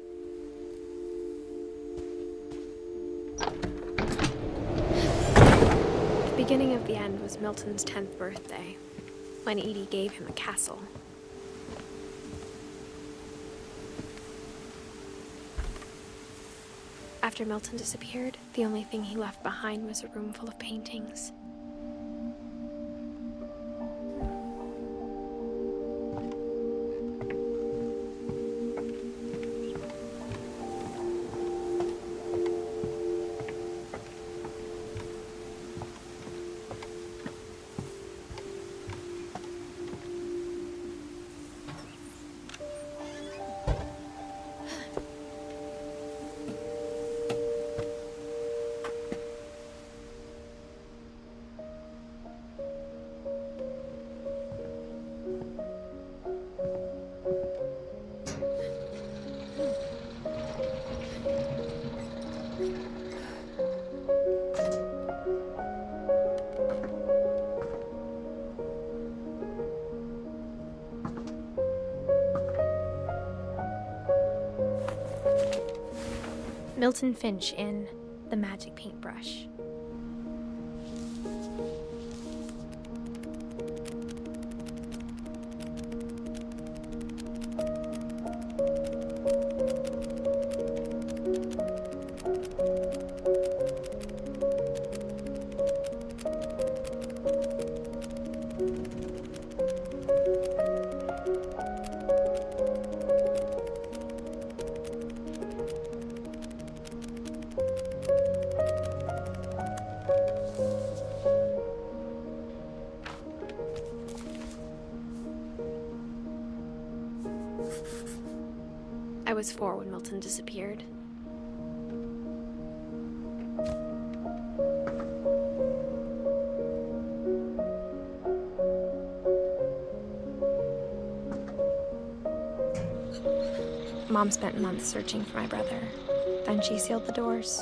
The beginning of the end was Milton's 10th birthday, when Edie gave him a castle. After Milton disappeared, the only thing he left behind was a room full of paintings. Milton Finch in The Magic Paintbrush. I was 4 when Milton disappeared. Mom spent months searching for my brother. Then she sealed the doors.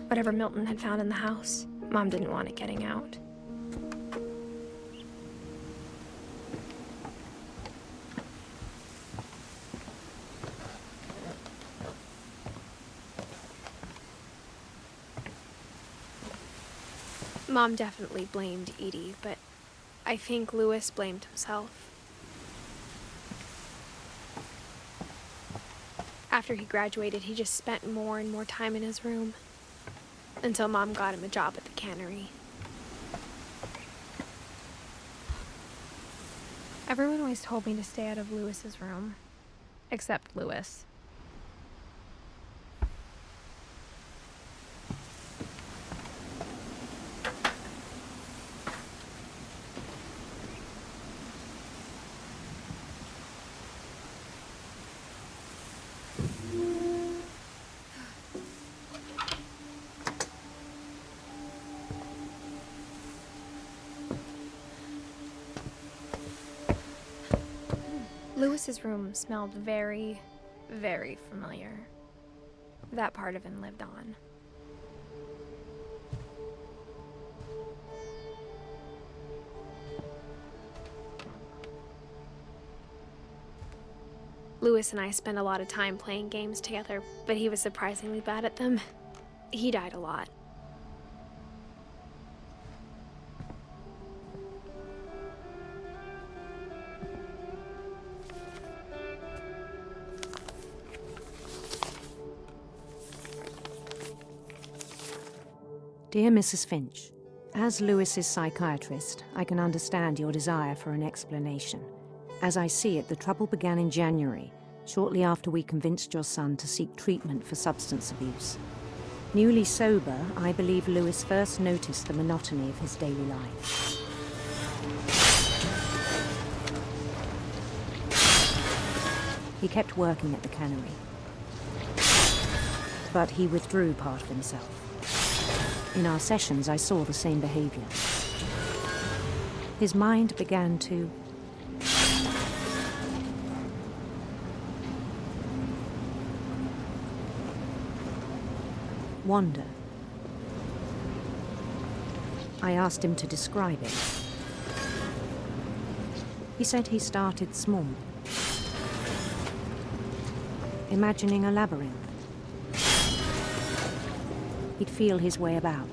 Whatever Milton had found in the house, Mom didn't want it getting out. Mom definitely blamed Edie, but I think Louis blamed himself. After he graduated, he just spent more and more time in his room, until Mom got him a job at the cannery. Everyone always told me to stay out of Louis's room, except Louis. Lewis's room smelled very, very familiar. That part of him lived on. Lewis and I spent a lot of time playing games together, but he was surprisingly bad at them. He died a lot. Dear Mrs. Finch, as Lewis's psychiatrist, I can understand your desire for an explanation. As I see it, the trouble began in January, shortly after we convinced your son to seek treatment for substance abuse. Newly sober, I believe Lewis first noticed the monotony of his daily life. He kept working at the cannery, but he withdrew part of himself. In our sessions, I saw the same behavior. His mind began to wander. I asked him to describe it. He said he started small, imagining a labyrinth. He'd feel his way about.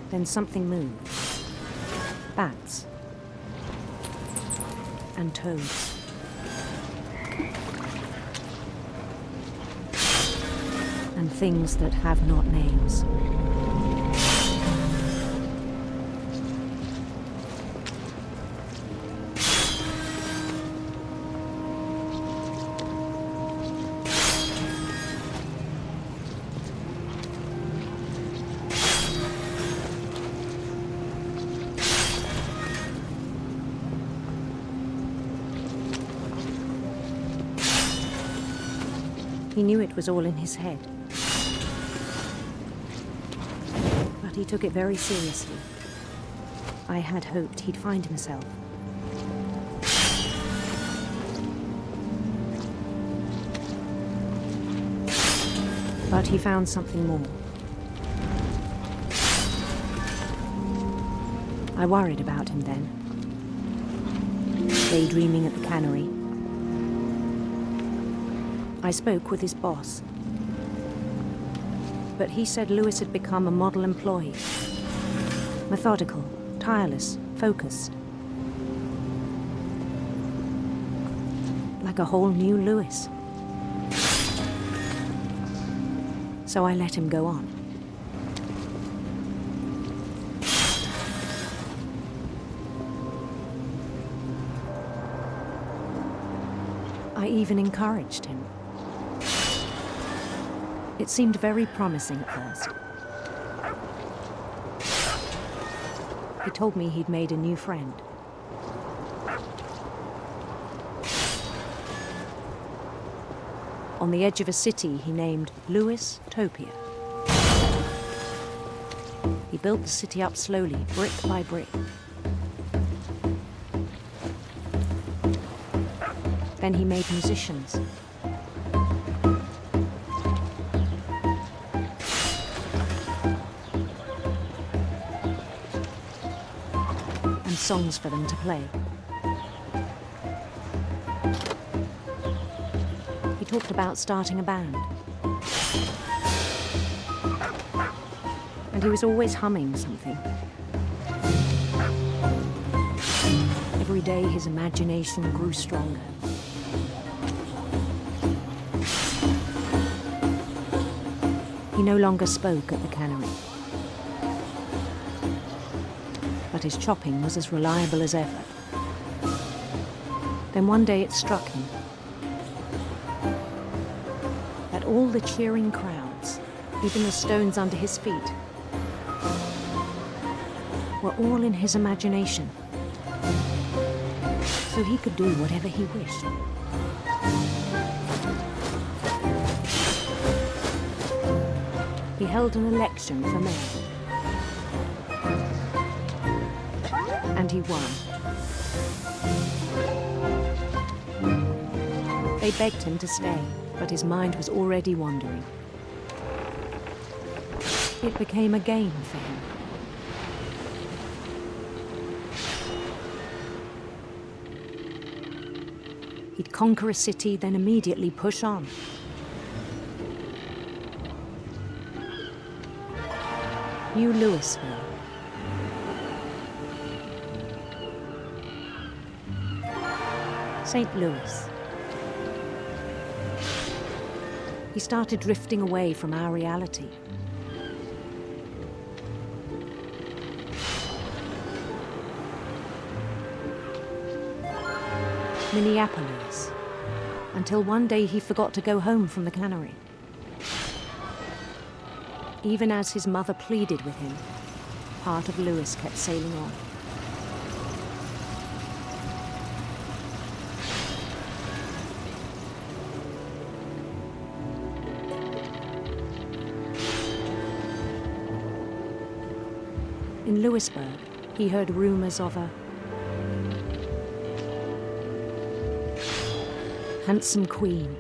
Then something moved. Bats. And toads. And things that have not names. He knew it was all in his head. But he took it very seriously. I had hoped he'd find himself. But he found something more. I worried about him then. Daydreaming at the cannery. I spoke with his boss. But he said Lewis had become a model employee. Methodical, tireless, focused. Like a whole new Lewis. So I let him go on. I even encouraged him. It seemed very promising at first. He told me he'd made a new friend. On the edge of a city he named Lewis Topia. He built the city up slowly, brick by brick. Then he made musicians. And songs for them to play. He talked about starting a band. And he was always humming something. Every day his imagination grew stronger. He no longer spoke at the cannery. But his chopping was as reliable as ever. Then one day it struck him that all the cheering crowds, even the stones under his feet, were all in his imagination. So he could do whatever he wished. held an election for mayor. And he won. They begged him to stay, but his mind was already wandering. It became a game for him. He'd conquer a city, then immediately push on. New Louisville. St. Louis. He started drifting away from our reality. Minneapolis, until one day he forgot to go home from the cannery. Even as his mother pleaded with him, part of Louis kept sailing on. In Louisburg, he heard rumors of a handsome queen.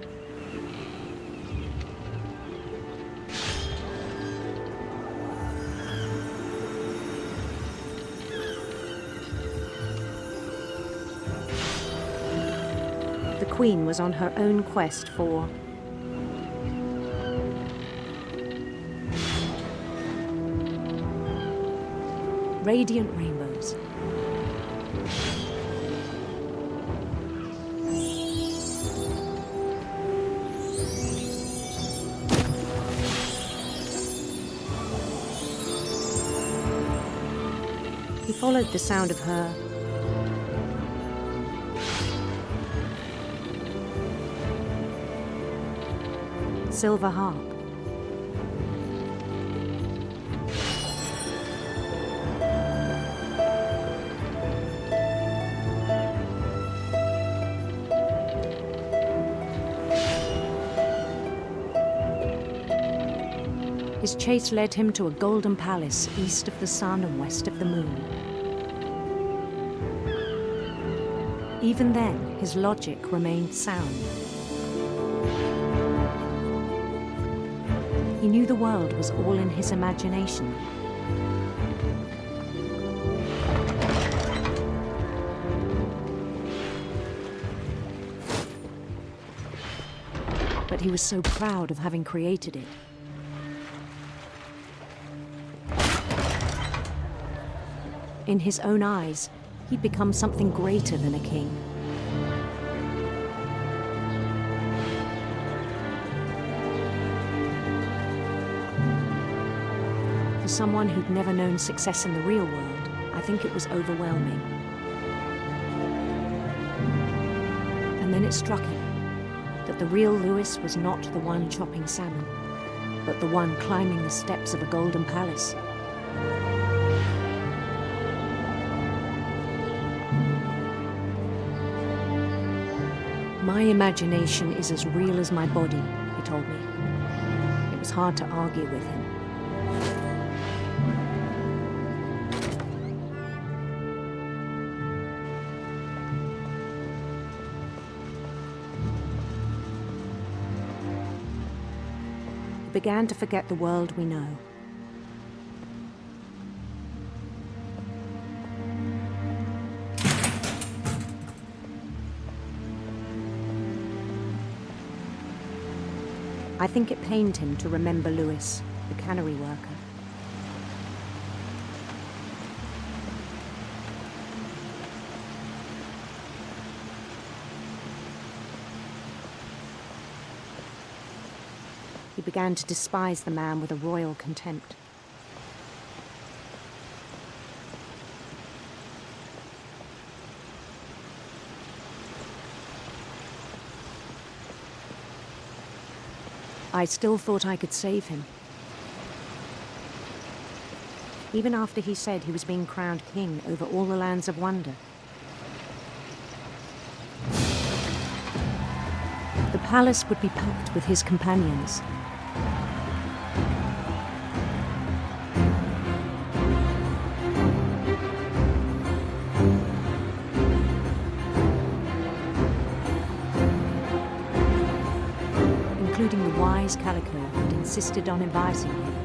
The queen was on her own quest for radiant rainbows. He followed the sound of her silver harp. His chase led him to a golden palace east of the sun and west of the moon. Even then, his logic remained sound. He knew the world was all in his imagination. But he was so proud of having created it. In his own eyes, he'd become something greater than a king. For someone who'd never known success in the real world, I think it was overwhelming. And then it struck him that the real Louis was not the one chopping salmon, but the one climbing the steps of a golden palace. My imagination is as real as my body, he told me. It was hard to argue with him. He began to forget the world we know. I think it pained him to remember Louis, the cannery worker. He began to despise the man with a royal contempt. I still thought I could save him. Even after he said he was being crowned king over all the lands of wonder. The palace would be packed with his companions. including the wise Calico who'd insisted on advising him.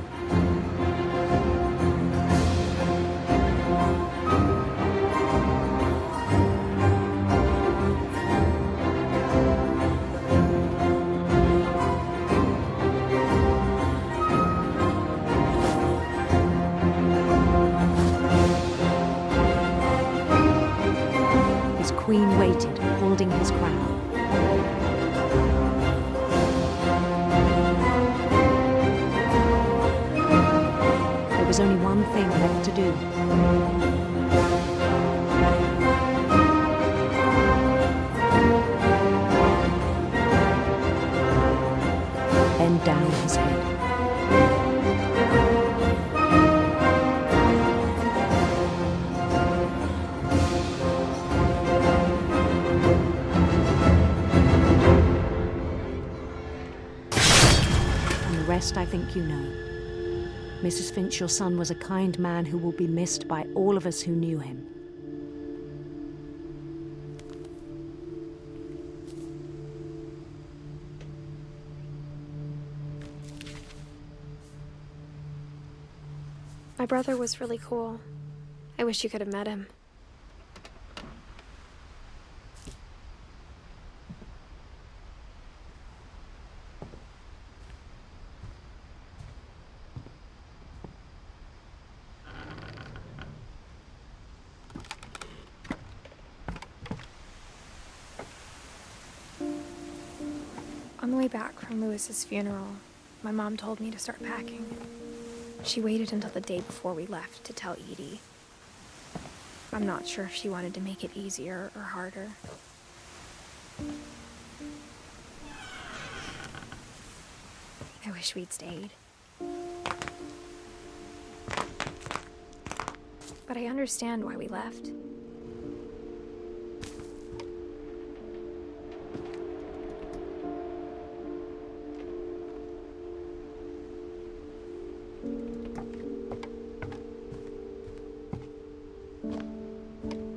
His queen waited, holding his crown. There was only one thing left to do. Bend down his head. And the rest I think you know. Mrs. Finch, your son was a kind man who will be missed by all of us who knew him. My brother was really cool. I wish you could have met him. On the way back from Lewis's funeral, my mom told me to start packing. She waited until the day before we left to tell Edie. I'm not sure if she wanted to make it easier or harder. I wish we'd stayed. But I understand why we left.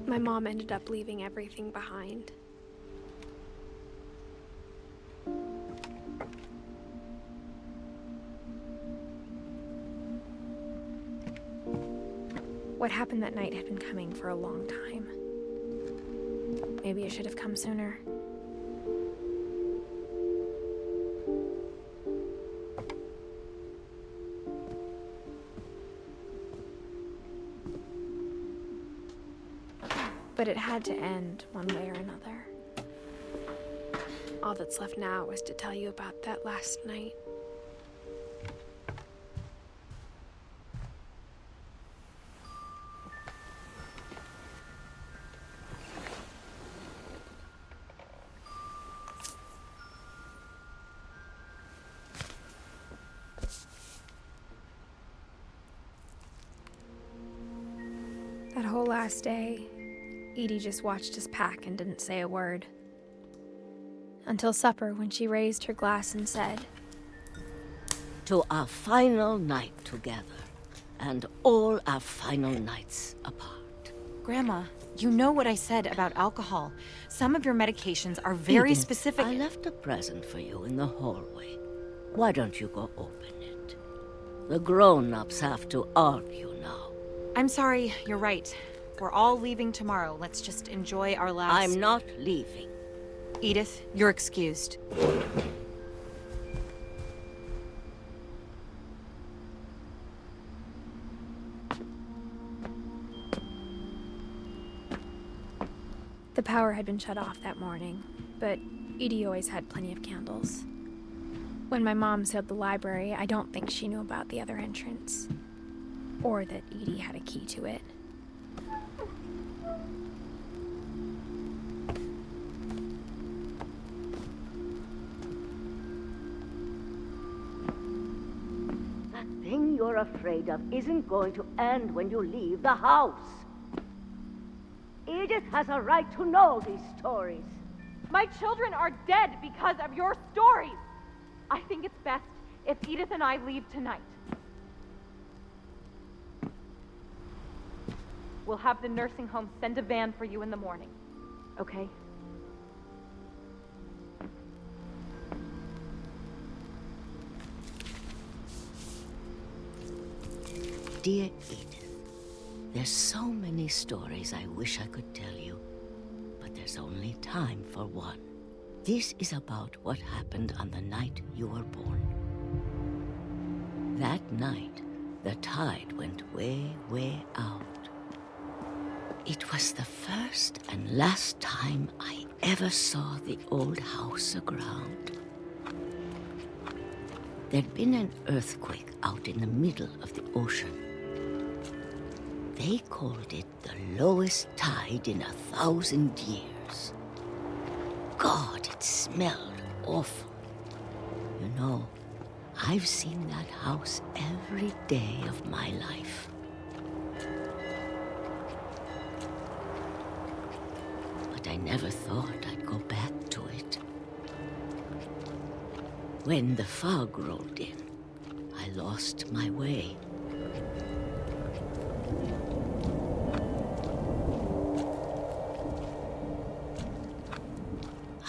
My mom ended up leaving everything behind. What happened that night had been coming for a long time. Maybe it should have come sooner. But it had to end one way or another. All that's left now is to tell you about that last night. That whole last day, Edie just watched us pack and didn't say a word. Until supper, when she raised her glass and said, "To our final night together, and all our final nights apart." Grandma, you know what I said about alcohol. Some of your medications are very Edith, specific. I left a present for you in the hallway. Why don't you go open it? The grown-ups have to argue now. I'm sorry, you're right. We're all leaving tomorrow. Let's just enjoy our last... I'm not leaving. Edith, you're excused. The power had been shut off that morning, but Edie always had plenty of candles. When my mom sealed the library, I don't think she knew about the other entrance, or that Edie had a key to it. That thing you're afraid of isn't going to end when you leave the house. Edith has a right to know these stories. My children are dead because of your stories. I think it's best if Edith and I leave tonight. We'll have the nursing home send a van for you in the morning, okay? Dear Edith, there's so many stories I wish I could tell you, but there's only time for one. This is about what happened on the night you were born. That night, the tide went way, way out. It was the first and last time I ever saw the old house aground. There'd been an earthquake out in the middle of the ocean. They called it the lowest tide in 1,000 years. God, it smelled awful. You know, I've seen that house every day of my life. But I never thought I'd go back to it. When the fog rolled in, I lost my way.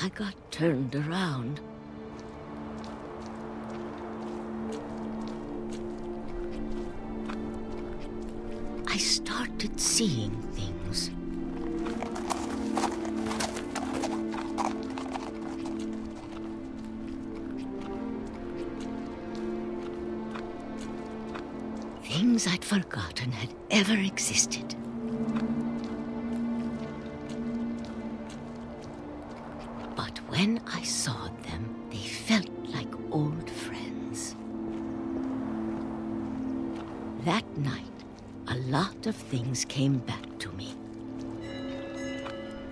I got turned around. I started seeing things. Things I'd forgotten had ever existed. But when I saw them, they felt like old friends. That night, a lot of things came back to me.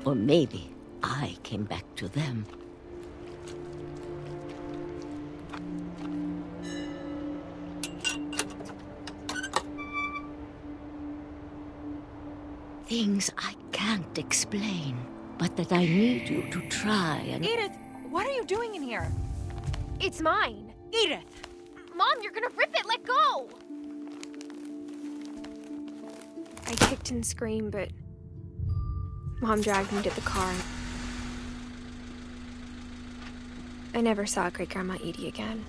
Or maybe I came back to them. Things I can't explain, but that I need you to try and... Edith, what are you doing in here? It's mine. Edith! Mom, you're gonna rip it! Let go! I kicked and screamed, but Mom dragged me to the car. I never saw Great-Grandma Edie again.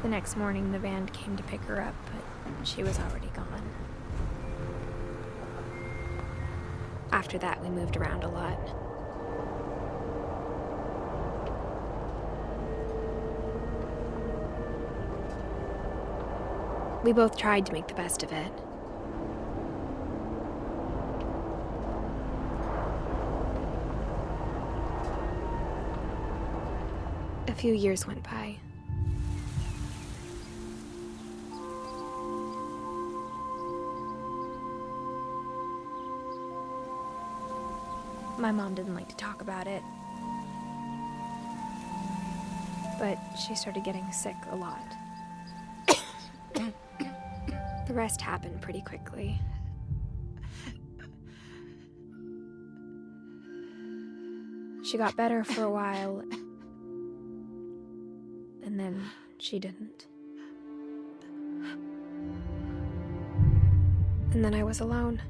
The next morning, the van came to pick her up, but she was already gone. After that, we moved around a lot. We both tried to make the best of it. A few years went by. My mom didn't like to talk about it, but she started getting sick a lot. The rest happened pretty quickly. She got better for a while, and then she didn't. And then I was alone.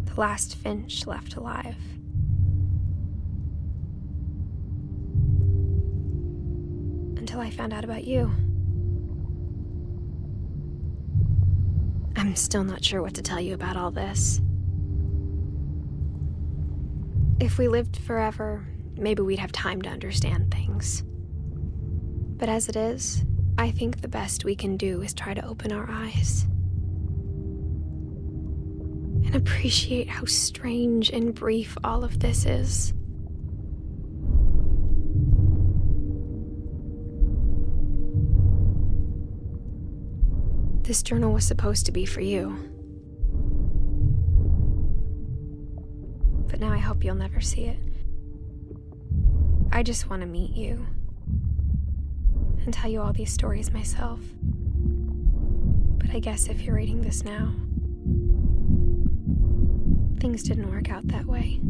The last Finch left alive. Until I found out about you. I'm still not sure what to tell you about all this. If we lived forever, maybe we'd have time to understand things. But as it is, I think the best we can do is try to open our eyes. And appreciate how strange and brief all of this is. This journal was supposed to be for you. But now I hope you'll never see it. I just want to meet you and tell you all these stories myself. But I guess if you're reading this now, things didn't work out that way.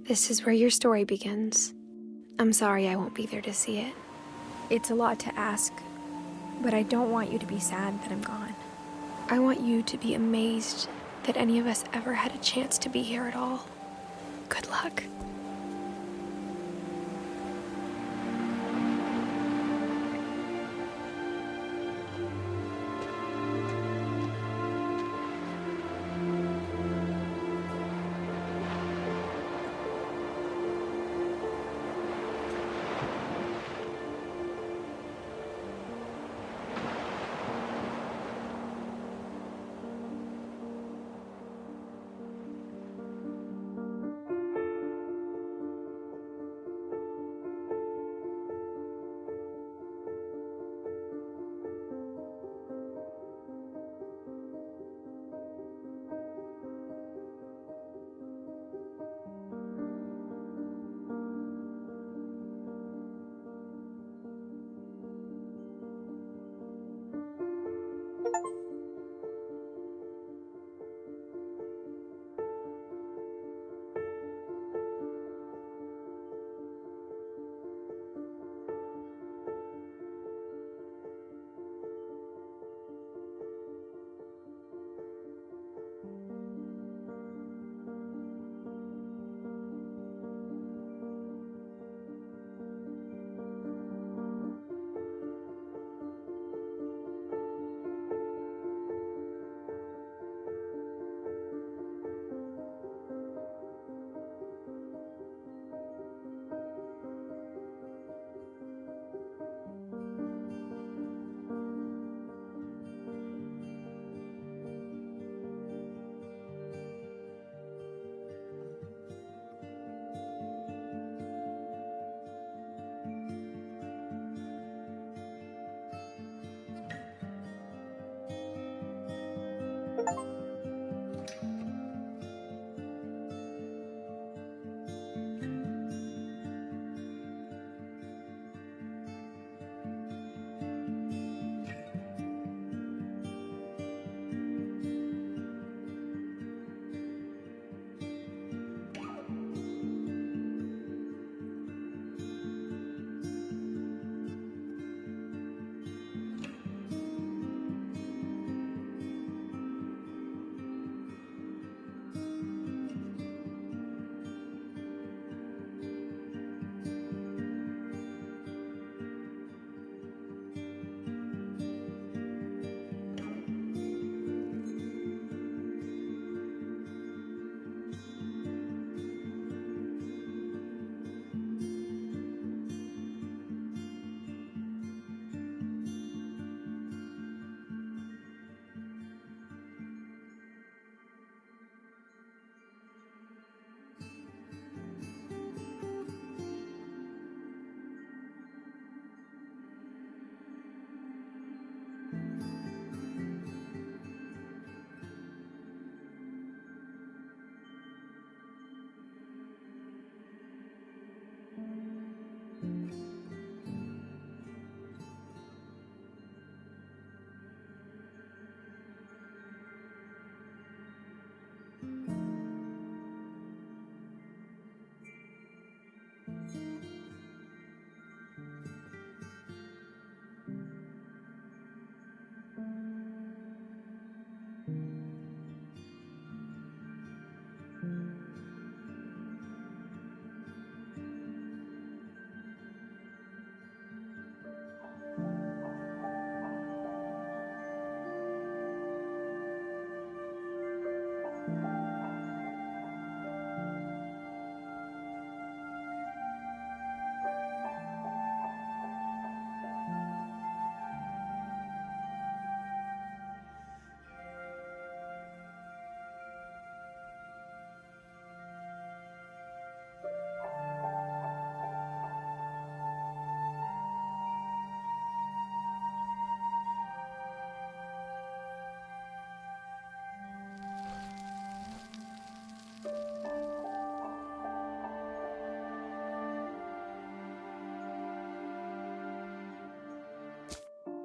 This is where your story begins. I'm sorry I won't be there to see it. It's a lot to ask, But I don't want you to be sad that I'm gone. I want you to be amazed that any of us ever had a chance to be here at all. Good luck.